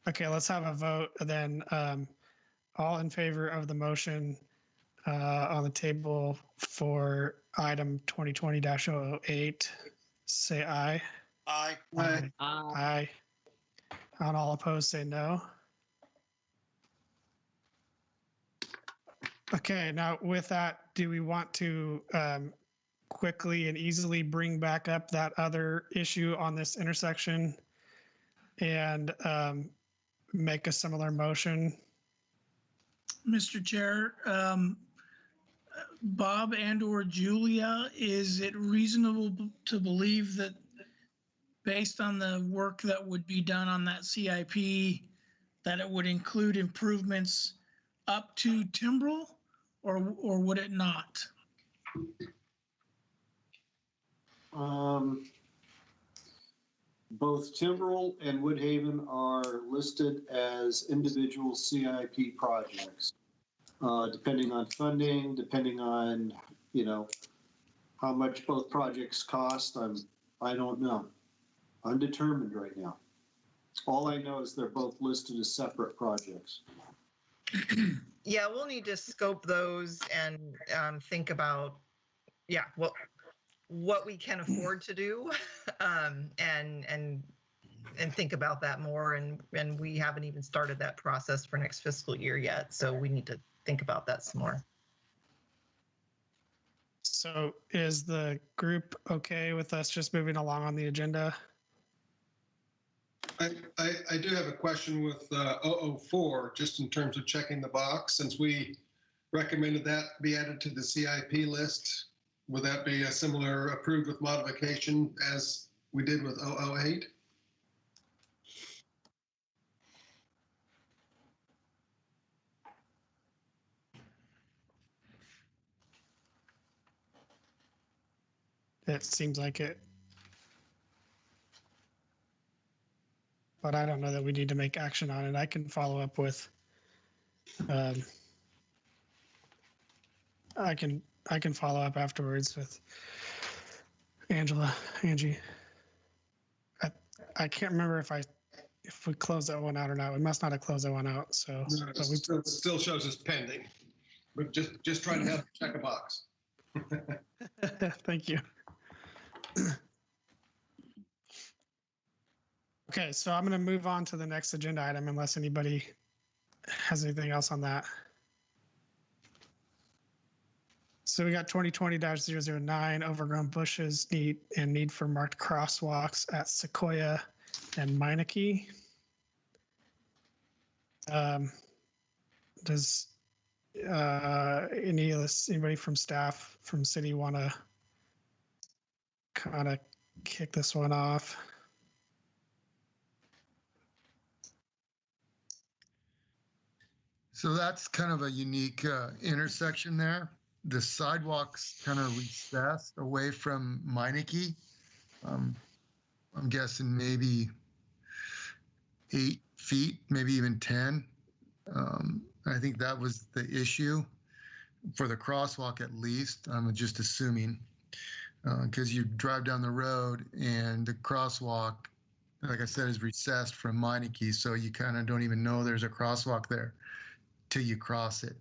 Okay, let's have a vote then. All in favor of the motion on the table for item 2020-008, say aye. Aye. Aye. Aye. On all opposed, say no. Okay, now with that, do we want to quickly and easily bring back up that other issue on this intersection and make a similar motion? Mr. Chair, Bob and or Julia, is it reasonable to believe that based on the work that would be done on that CIP, that it would include improvements up to Timbrel, or would it not? Both Timbrel and Woodhaven are listed as individual CIP projects. Depending on funding, depending on, how much both projects cost, I don't know. Undetermined right now. All I know is they're both listed as separate projects. Yeah, we'll need to scope those and think about, what we can afford to do, and think about that more. And we haven't even started that process for next fiscal year yet, so we need to think about that some more. So is the group okay with us just moving along on the agenda? I do have a question with 004, just in terms of checking the box. Since we recommended that be added to the CIP list, would that be a similar approved with modification as we did with 008? It seems like it. But I don't know that we need to make action on it. I can follow up with, I can follow up afterwards with Angie. I can't remember if we closed that one out or not. We must not have closed that one out. So, No, but we still shows us pending, but just trying to help check a box. Thank you. Okay, so I'm going to move on to the next agenda item unless anybody has anything else on that. So we got 2020-009 overgrown bushes need for marked crosswalks at Sequoia and Meineke. Does anybody from staff from city want to kind of kick this one off? So that's kind of a unique intersection there. The sidewalk's kind of recessed away from Meineke. I'm guessing maybe 8 feet, maybe even 10. I think that was the issue for the crosswalk, at least. I'm just assuming, because you drive down the road and the crosswalk, like I said, is recessed from Meineke, so you kind of don't even know there's a crosswalk there till you cross it.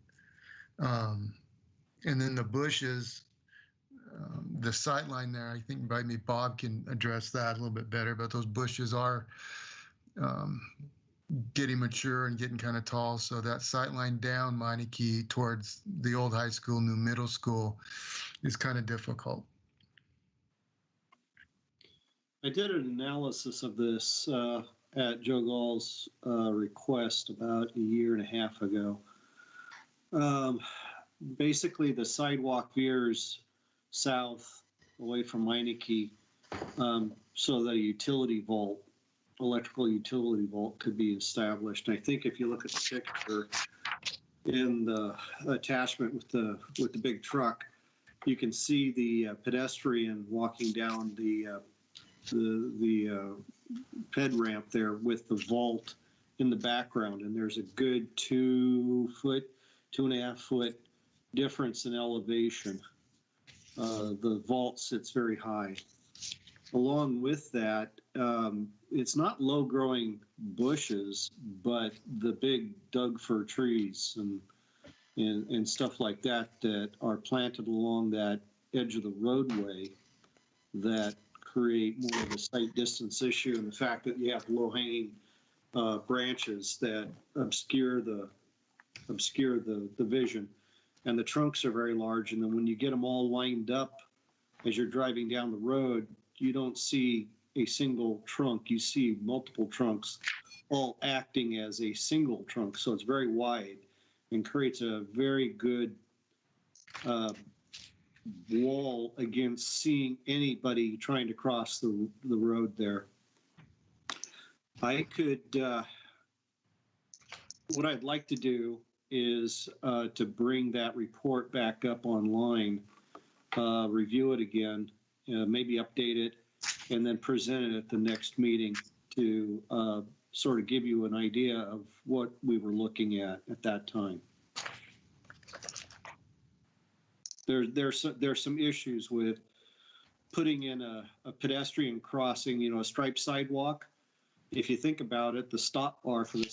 And then the bushes, the sight line there, I think maybe Bob can address that a little bit better, but those bushes are getting mature and getting kind of tall. So that sight line down Meineke towards the old high school, new middle school is kind of difficult. I did an analysis of this at Joe Gall's request about a year and a half ago. Basically, the sidewalk veers south away from Meineke so that a utility vault, electrical utility vault, could be established. And I think if you look at the picture in the attachment with the big truck, you can see the pedestrian walking down the ped ramp there with the vault in the background, and there's a good 2.5 foot difference in elevation. The vault sits very high. Along with that, it's not low growing bushes, but the big Doug fir trees and stuff like that that are planted along that edge of the roadway that create more of a sight distance issue, and the fact that you have low hanging branches that obscure the vision, and the trunks are very large. And then when you get them all lined up as you're driving down the road, you don't see a single trunk. You see multiple trunks all acting as a single trunk. So it's very wide and creates a very good wall against seeing anybody trying to cross the road there. I could, what I'd like to do is to bring that report back up online, review it again, maybe update it, and then present it at the next meeting to sort of give you an idea of what we were looking at that time. There's some issues with putting in a pedestrian crossing, a striped sidewalk. If you think about it, the stop bar for the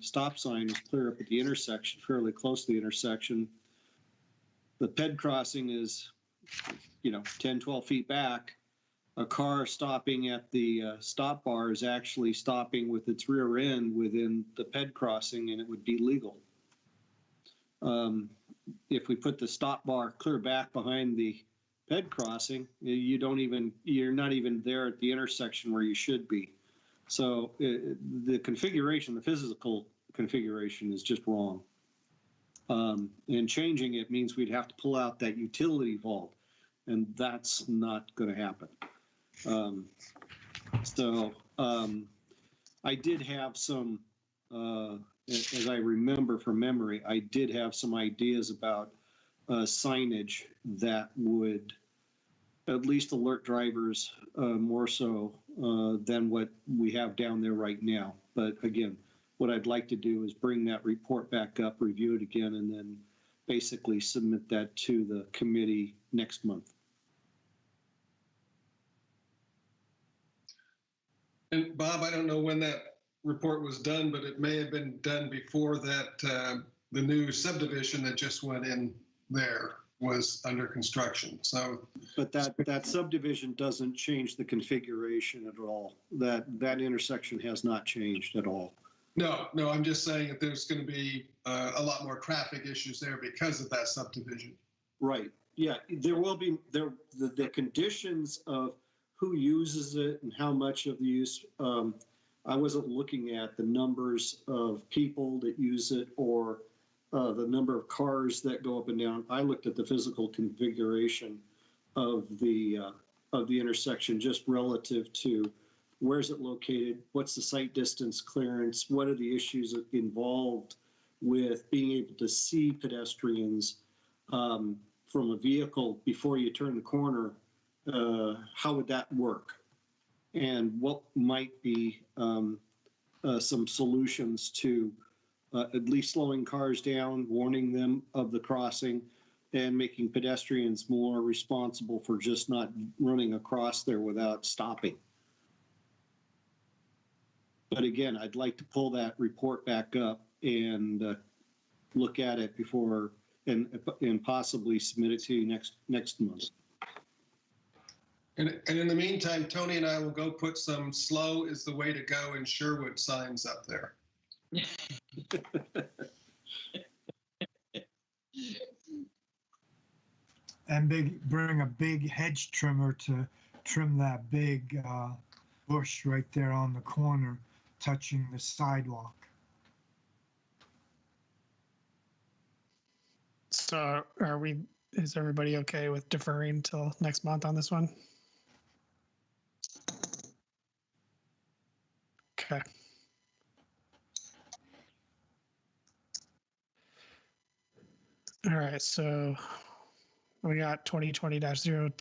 stop sign is clear up at the intersection, fairly close to the intersection. The ped crossing is, 10, 12 feet back. A car stopping at the stop bar is actually stopping with its rear end within the ped crossing, and it would be legal. If we put the stop bar clear back behind the ped crossing, you're not even there at the intersection where you should be. So the configuration, the physical configuration is just wrong. And changing it means we'd have to pull out that utility vault, and that's not going to happen. I did have some, as I remember from memory, I did have some ideas about signage that would at least alert drivers more so than what we have down there right now. But again, what I'd like to do is bring that report back up, review it again, and then basically submit that to the committee next month. And Bob, I don't know when that report was done, but it may have been done before that the new subdivision that just went in there was under construction. So, but that subdivision doesn't change the configuration at all. That intersection has not changed at all. No, I'm just saying that there's going to be a lot more traffic issues there because of that subdivision. Right. Yeah, there will be the conditions of who uses it and how much of the use. I wasn't looking at the numbers of people that use it or the number of cars that go up and down. I looked at the physical configuration of the intersection just relative to where's it located, what's the sight distance clearance, what are the issues involved with being able to see pedestrians from a vehicle before you turn the corner. How would that work? And what might be some solutions to at least slowing cars down, warning them of the crossing, and making pedestrians more responsible for just not running across there without stopping. But again, I'd like to pull that report back up and look at it before and possibly submit it to you next month. And in the meantime, Tony and I will go put some "slow is the way to go" in Sherwood signs up there. And bring a big hedge trimmer to trim that big bush right there on the corner, touching the sidewalk. So is everybody okay with deferring till next month on this one? Okay. All right, so we got 2020-010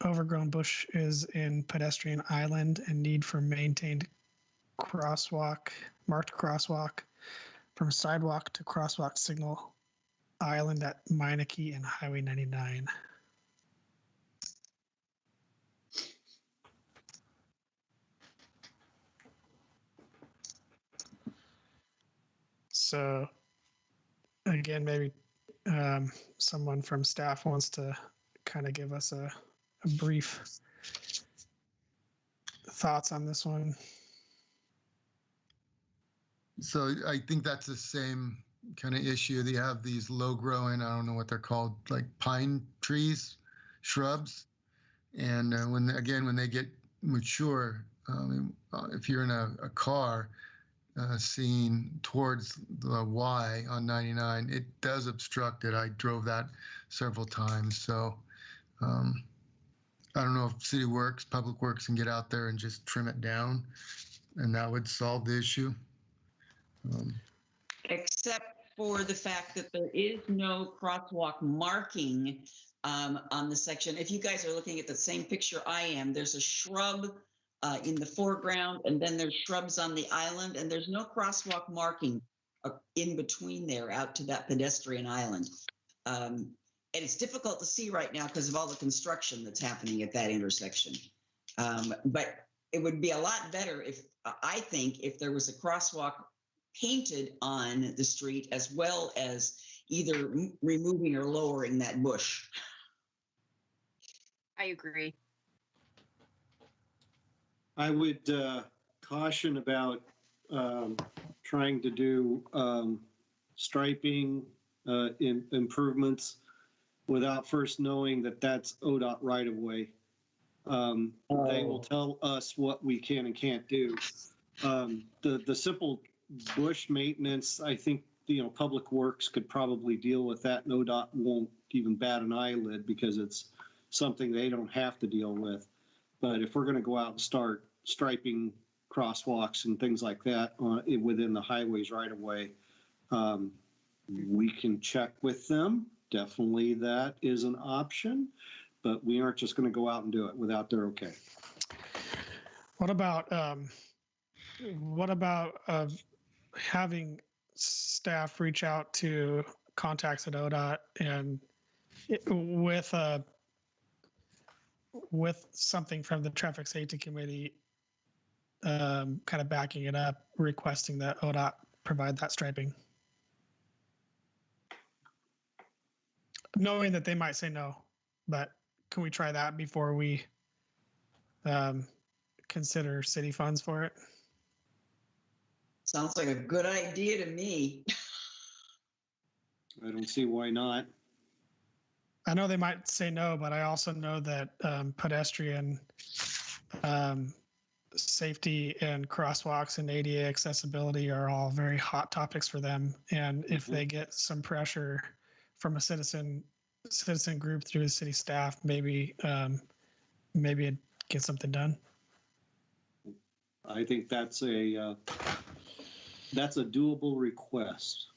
overgrown bush is in pedestrian island and need for maintained marked crosswalk from sidewalk to crosswalk signal island at Meineke and Highway 99. So again, maybe someone from staff wants to kind of give us a brief thoughts on this one. So I think that's the same kind of issue. They have these low growing, I don't know what they're called, like pine trees, shrubs. And when they get mature, if you're in a car seeing towards the Y on 99, it does obstruct it. I drove that several times. So I don't know if City Works, Public Works can get out there and just trim it down, and that would solve the issue. Except for the fact that there is no crosswalk marking on the section. If you guys are looking at the same picture I am, there's a shrub in the foreground, and then there's shrubs on the island, and there's no crosswalk marking in between there out to that pedestrian island. And it's difficult to see right now because of all the construction that's happening at that intersection. But it would be a lot better I think, if there was a crosswalk painted on the street, as well as either removing or lowering that bush. I agree. I would caution about trying to do striping improvements without first knowing that that's ODOT right of way. They will tell us what we can and can't do. The simple bush maintenance, I think, Public Works could probably deal with that. And ODOT won't even bat an eyelid because it's something they don't have to deal with. But if we're going to go out and start striping crosswalks and things like that within the highways right of way, we can check with them definitely that is an option, but we aren't just going to go out and do it without their okay. What about having staff reach out to contacts at ODOT and with something from the traffic safety committee, kind of backing it up, requesting that ODOT provide that striping, knowing that they might say no, but can we try that before we consider city funds for it? Sounds like a good idea to me. I don't see why not. I know they might say no, but I also know that pedestrian safety and crosswalks and ADA accessibility are all very hot topics for them. And if they get some pressure from a citizen group through the city staff, maybe it get something done. I think that's a doable request.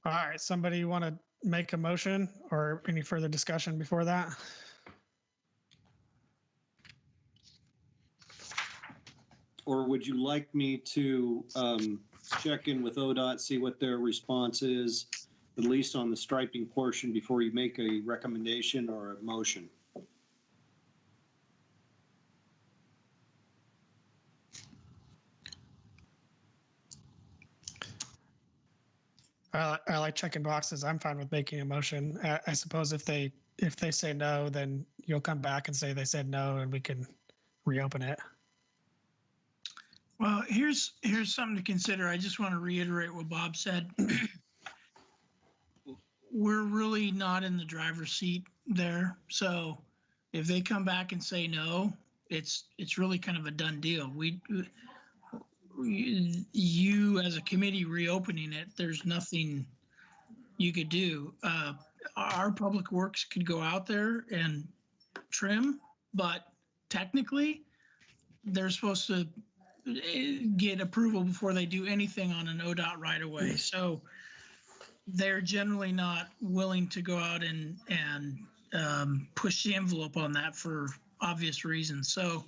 All right, somebody want to make a motion or any further discussion before that? Or would you like me to check in with ODOT, see what their response is, at least on the striping portion, before you make a recommendation or a motion? I like checking boxes. I'm fine with making a motion. I suppose if they say no, then you'll come back and say they said no, and we can reopen it. Well, here's something to consider. I just want to reiterate what Bob said. We're really not in the driver's seat there. So if they come back and say no, it's really kind of a done deal. You as a committee reopening it, there's nothing you could do. Our public works could go out there and trim, but technically they're supposed to get approval before they do anything on an ODOT right away. So they're generally not willing to go out and push the envelope on that for obvious reasons. So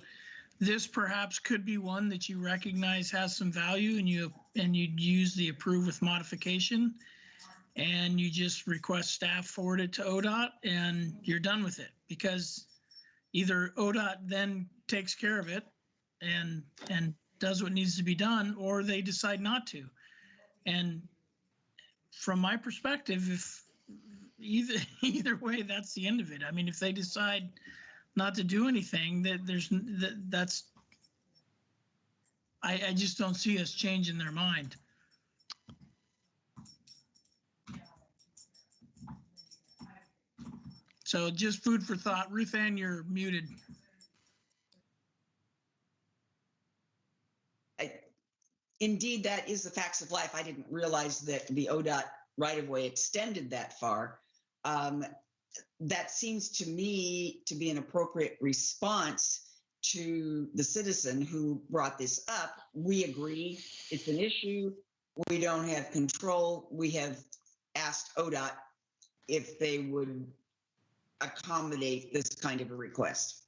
this perhaps could be one that you recognize has some value, and you'd use the approve with modification, and you just request staff forward it to ODOT, and you're done with it, because either ODOT then takes care of it and does what needs to be done, or they decide not to. And from my perspective, if either way, that's the end of it. I mean, if they decide not to do anything, I just don't see us changing their mind. So just food for thought. Ruth Ann, you're muted. Indeed, that is the facts of life. I didn't realize that the ODOT right-of-way extended that far. That seems to me to be an appropriate response to the citizen who brought this up. We agree it's an issue. We don't have control. We have asked ODOT if they would accommodate this kind of a request.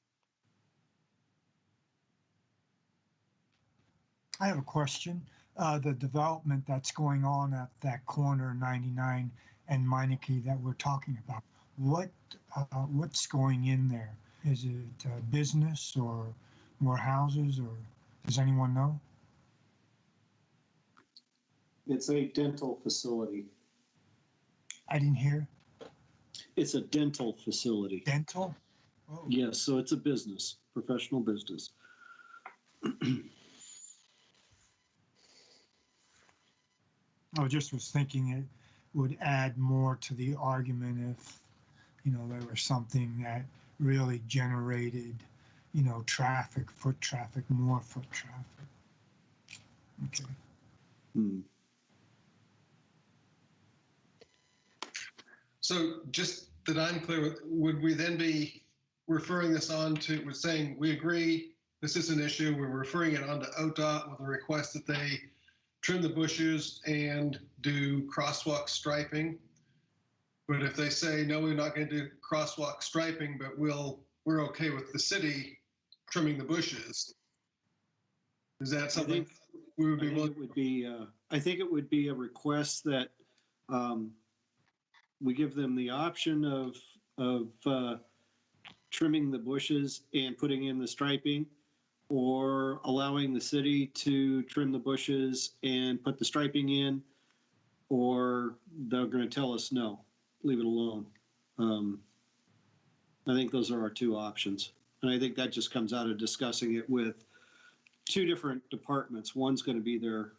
I have a question. The development that's going on at that corner 99 and Meineke that we're talking about, what's going in there? Is it business or more houses, or does anyone know? It's a dental facility. I didn't hear. It's a dental facility. Dental? Oh. Yes, so it's a business, professional business. I just was thinking it would add more to the argument if, there was something that really generated, traffic, foot traffic, more foot traffic. Okay. So just that I'm clear with, would we then be referring this on to, we're saying we agree this is an issue, we're referring it on to ODOT with a request that they trim the bushes and do crosswalk striping. But if they say, no, we're not going to do crosswalk striping, but we're okay with the city trimming the bushes, is that something we would be willing? I think it would be a request that we give them the option of trimming the bushes and putting in the striping, or allowing the city to trim the bushes and put the striping in, or they're going to tell us no, leave it alone. I think those are our two options. And I think that just comes out of discussing it with two different departments. One's going to be their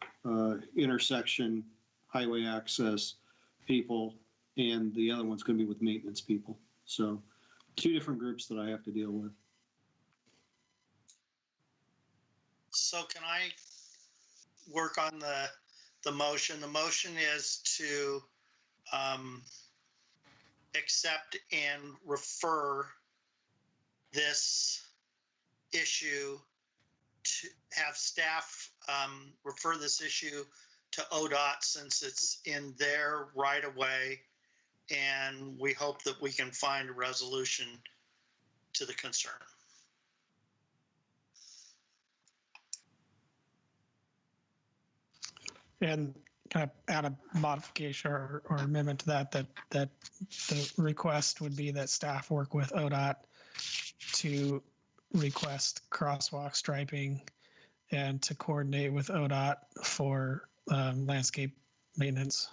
intersection highway access people, and the other one's going to be with maintenance people. So two different groups that I have to deal with. So can I work on the motion? The motion is to accept and refer this issue to have staff refer this issue to ODOT since it's in their right of way. And we hope that we can find a resolution to the concern. And kind of add a modification or amendment to that the request would be that staff work with ODOT to request crosswalk striping and to coordinate with ODOT for landscape maintenance.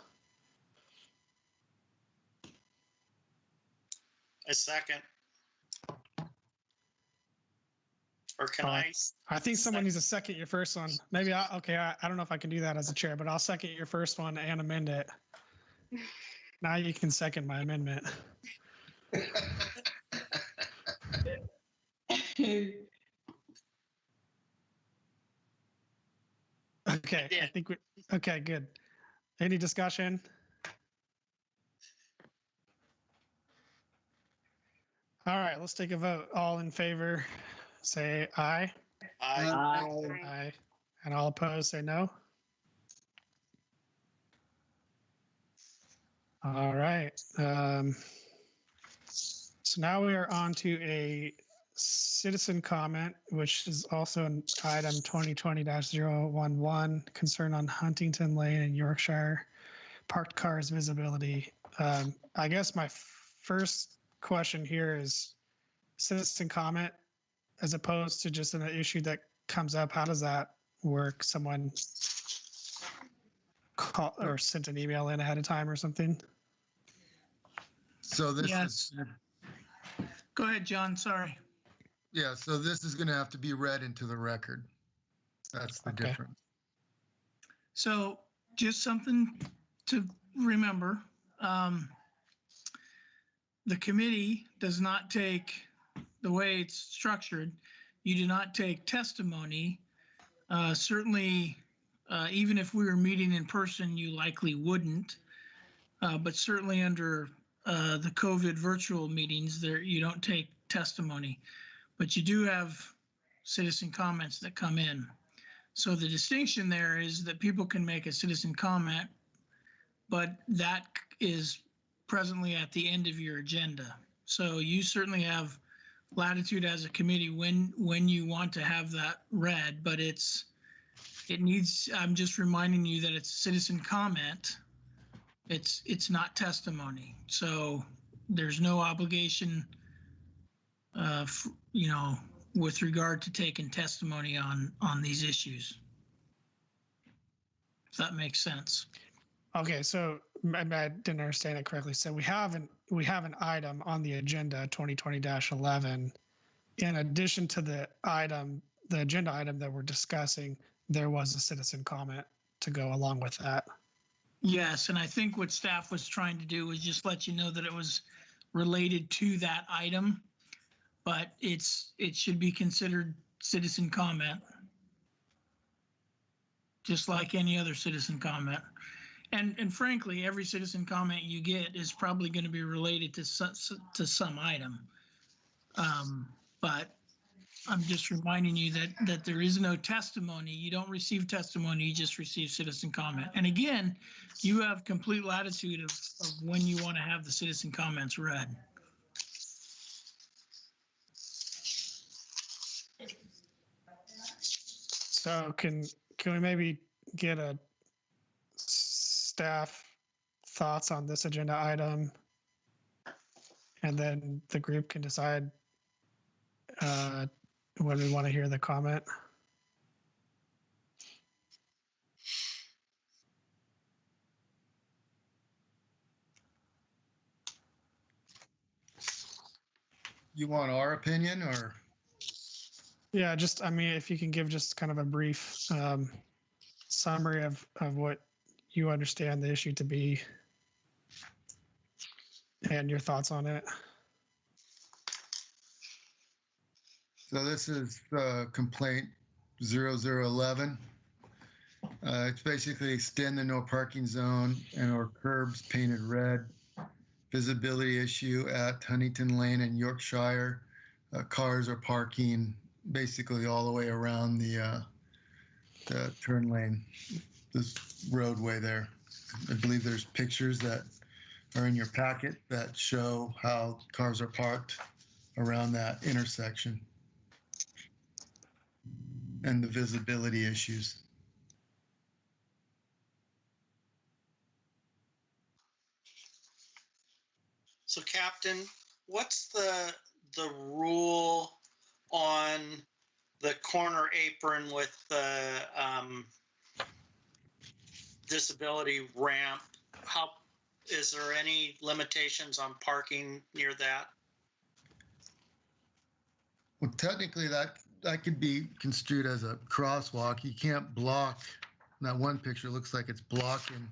A second. Or can I think someone needs to second your first one. Maybe I don't know if I can do that as a chair, but I'll second your first one and amend it. Now you can second my amendment. Okay, I think okay, good. Any discussion? All right, let's take a vote. All in favor, say aye. Aye. Aye. And all opposed, say no. All right. So now we are on to a citizen comment, which is also an item 2020-011, concern on Huntington Lane in Yorkshire, parked cars visibility. I guess my first question here is citizen comment as opposed to just an issue that comes up. How does that work? Someone call or sent an email in ahead of time or something? So this Yes. Go ahead, John. Sorry. Yeah, so this is going to have to be read into the record. That's the difference. So just something to remember. The committee does not take, the way it's structured, you do not take testimony. Certainly, even if we were meeting in person, you likely wouldn't. But certainly under the COVID virtual meetings, there you don't take testimony. But you do have citizen comments that come in. So the distinction there is that people can make a citizen comment, but that is presently at the end of your agenda. So you certainly have latitude as a committee when you want to have that read, but it needs, I'm just reminding you that it's citizen comment. It's not testimony. So there's no obligation with regard to taking testimony on these issues. If that makes sense. Okay, so I didn't understand it correctly. So we have an item on the agenda 2020-11. In addition to the agenda item that we're discussing, there was a citizen comment to go along with that. Yes, and I think what staff was trying to do was just let you know that it was related to that item, but it should be considered citizen comment, just like any other citizen comment. And frankly, every citizen comment you get is probably going to be related to some item. But I'm just reminding you that there is no testimony. You don't receive testimony, you just receive citizen comment. And again, you have complete latitude of when you want to have the citizen comments read. So can we maybe get a staff thoughts on this agenda item? And then the group can decide when we want to hear the comment. You want our opinion or? Yeah, just, I mean, if you can give just kind of a brief summary of what you understand the issue to be and your thoughts on it. So this is complaint 0011. It's basically extend the no parking zone and or curbs painted red. Visibility issue at Huntington Lane in Yorkshire. Cars are parking basically all the way around the turn lane, this roadway there. I believe there's pictures that are in your packet that show how cars are parked around that intersection and the visibility issues. So Captain, what's the rule on the corner apron with the disability ramp? How, is there any limitations on parking near that? Well, technically that could be construed as a crosswalk. You can't block, that one picture looks like it's blocking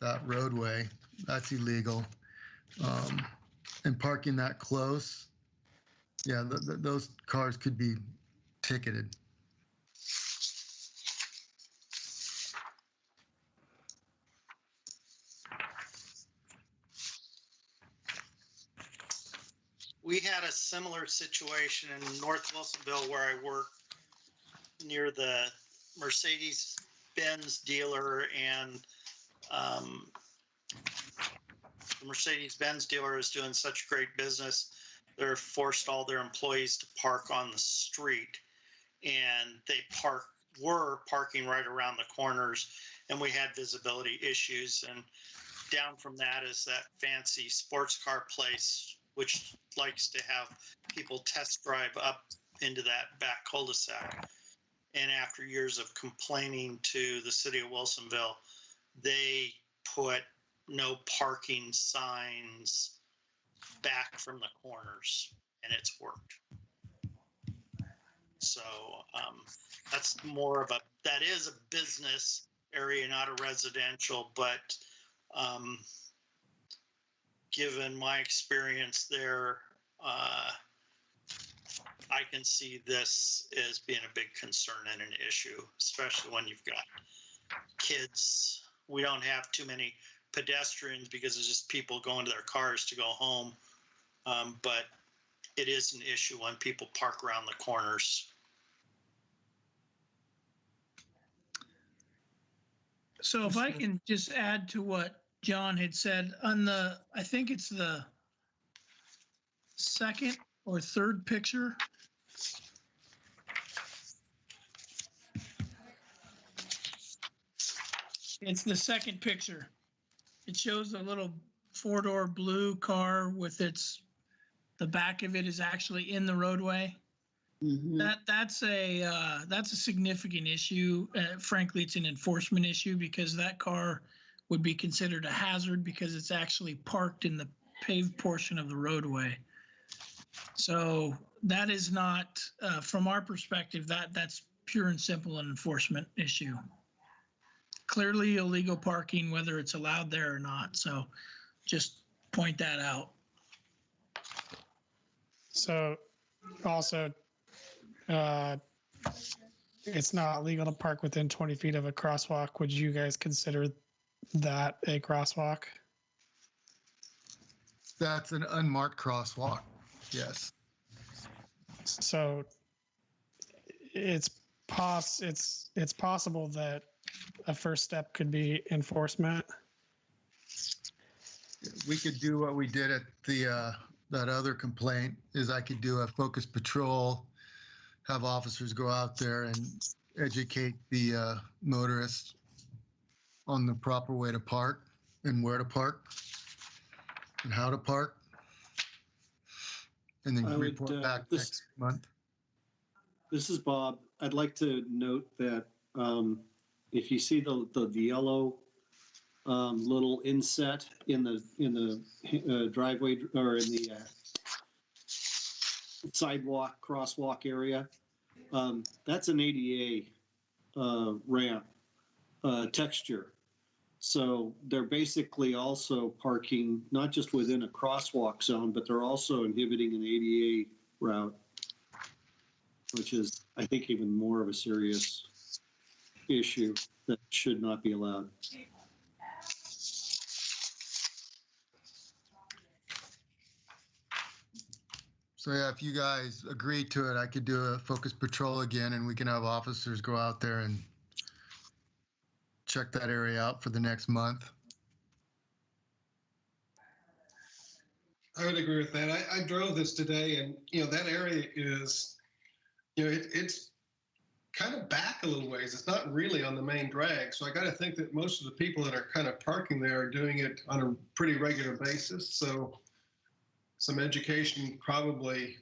that roadway. That's illegal. And parking that close, yeah, those cars could be ticketed. We had a similar situation in North Wilsonville where I work near the Mercedes-Benz dealer, and the Mercedes-Benz dealer is doing such great business. They're forced all their employees to park on the street, and they were parking right around the corners, and we had visibility issues. And down from that is that fancy sports car place, which likes to have people test drive up into that back cul-de-sac. And after years of complaining to the city of Wilsonville, they put no parking signs back from the corners, and it's worked. So that's more of that is a business area, not a residential, but given my experience there, I can see this as being a big concern and an issue, especially when you've got kids. We don't have too many pedestrians because it's just people going to their cars to go home. But it is an issue when people park around the corners. So if I can just add to what John had said on I think it's the second or third picture. It's the second picture. It shows a little four-door blue car with the back of it is actually in the roadway. Mm-hmm. That's a significant issue. Frankly, it's an enforcement issue because that car would be considered a hazard because it's actually parked in the paved portion of the roadway. So that is not, from our perspective, that's pure and simple an enforcement issue. Clearly illegal parking, whether it's allowed there or not. So just point that out. So also, it's not legal to park within 20 feet of a crosswalk. Would you guys consider that a crosswalk? That's an unmarked crosswalk. Yes. So it's possible that a first step could be enforcement. We could do what we did at the, that other complaint, is I could do a focus patrol, have officers go out there and educate the motorists on the proper way to park and where to park and how to park. And then I would, report back next month. This is Bob. I'd like to note that if you see the yellow little inset in the driveway or in the sidewalk crosswalk area, that's an ADA ramp texture. So they're basically also parking not just within a crosswalk zone, but they're also inhibiting an ADA route, which is, I think, even more of a serious issue that should not be allowed. So yeah, if you guys agree to it, I could do a focus patrol again, and we can have officers go out there and check that area out for the next month. I would agree with that. I drove this today, and that area is, it's kind of back a little ways. It's not really on the main drag. So I got to think that most of the people that are kind of parking there are doing it on a pretty regular basis. So some education probably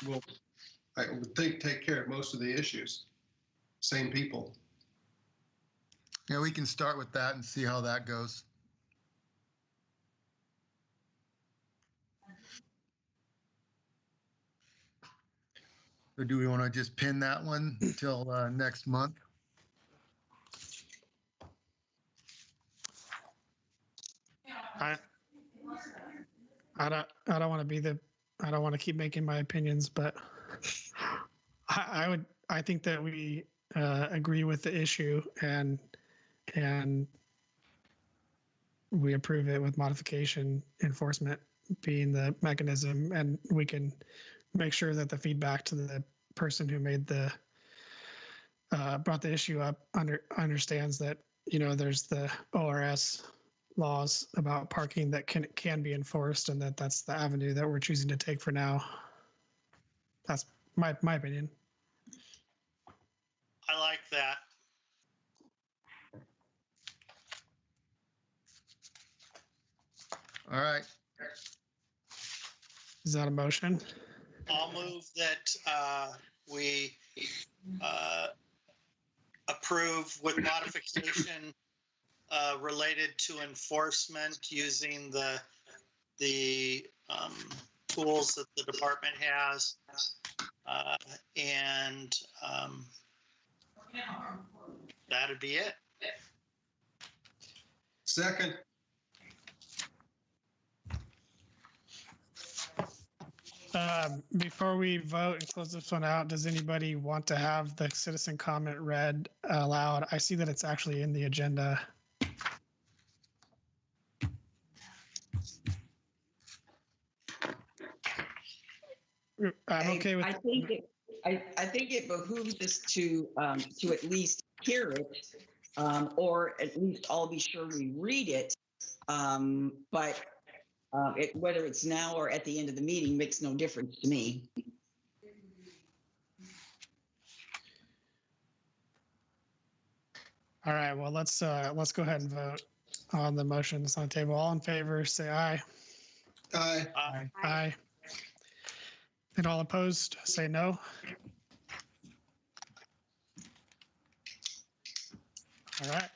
will, I would think, take care of most of the issues. Same people. Yeah, we can start with that and see how that goes. Or do we want to just pin that one until next month? I don't want to keep making my opinions, but I think that we agree with the issue and we approve it with modification, enforcement being the mechanism, and we can make sure that the feedback to the person who made the brought the issue up understands that there's the ORS laws about parking that can be enforced, and that's the avenue that we're choosing to take for now. That's my opinion. I like that. All right. Is that a motion? I'll move that we approve with modification related to enforcement using the tools that the department has, and that'd be it. Second. Before we vote and close this one out, does anybody want to have the citizen comment read aloud? I see that it's actually in the agenda. I'm okay with. I think it behooves us to at least hear it, or at least all be sure we read it. But whether it's now or at the end of the meeting makes no difference to me. All right. Well, let's go ahead and vote on the motion that's on the table. All in favor, say aye. Aye. Aye. Aye. And all opposed, say no. All right.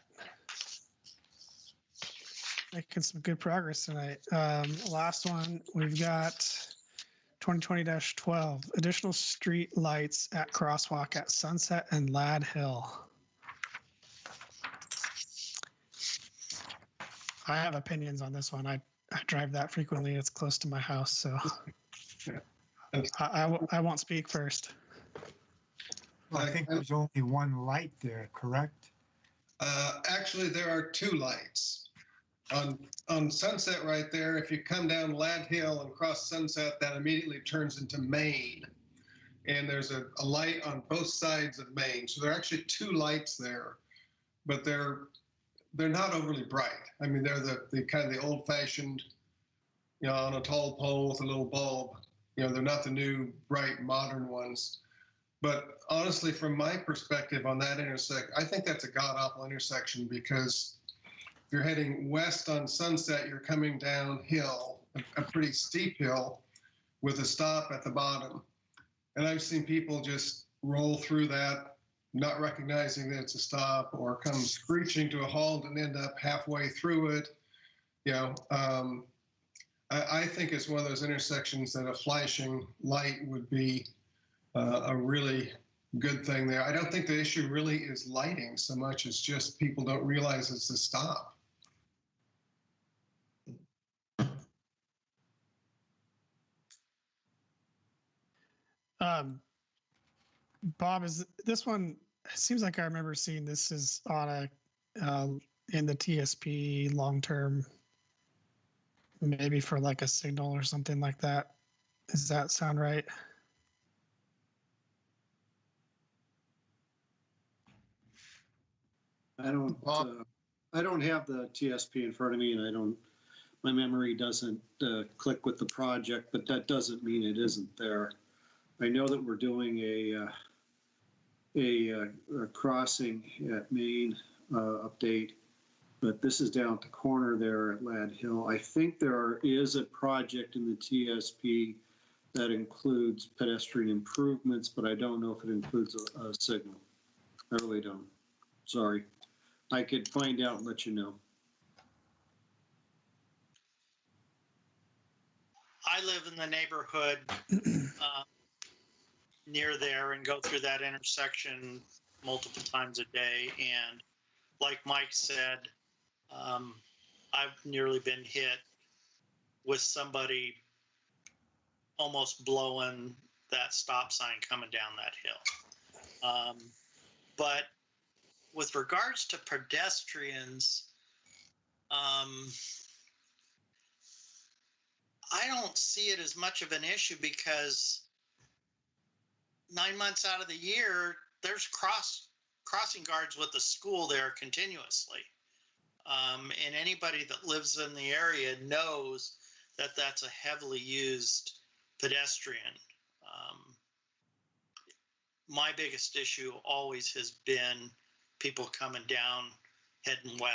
Making some good progress tonight. Last one, we've got 2020-12, additional street lights at Crosswalk at Sunset and Lad Hill. I have opinions on this one. I drive that frequently. It's close to my house, so I won't speak first. Well, I think there's only one light there, correct? Actually, there are two lights. On Sunset right there, if you come down Lad Hill and cross Sunset, that immediately turns into Main. and there's a light on both sides of Main. So there are actually two lights there, but they're not overly bright. I mean, they're the kind of the old-fashioned, you know, on a tall pole with a little bulb. You know, they're not the new bright modern ones. But honestly, from my perspective on that intersection, I think that's a god-awful intersection, because if you're heading west on Sunset, you're coming downhill, a pretty steep hill, with a stop at the bottom. And I've seen people just roll through that, not recognizing that it's a stop, or come screeching to a halt and end up halfway through it. You know, I think it's one of those intersections that a flashing light would be a really good thing there. I don't think the issue really is lighting so much as just people don't realize it's a stop. Bob, is this one? It seems like I remember seeing this is on a in the TSP long term, maybe for like a signal or something like that. Does that sound right? I don't have the TSP in front of me, and my memory doesn't click with the project, but that doesn't mean it isn't there. I know that we're doing a crossing at Main update, but this is down at the corner there at Lad Hill. I think there is a project in the TSP that includes pedestrian improvements, but I don't know if it includes a signal. I really don't. Sorry. I could find out and let you know. I live in the neighborhood near there and go through that intersection multiple times a day. And like Mike said, I've nearly been hit with somebody almost blowing that stop sign coming down that hill. But with regards to pedestrians, I don't see it as much of an issue, because 9 months out of the year, there's crossing guards with the school there continuously. And anybody that lives in the area knows that that's a heavily used pedestrian. My biggest issue always has been people coming down, heading west.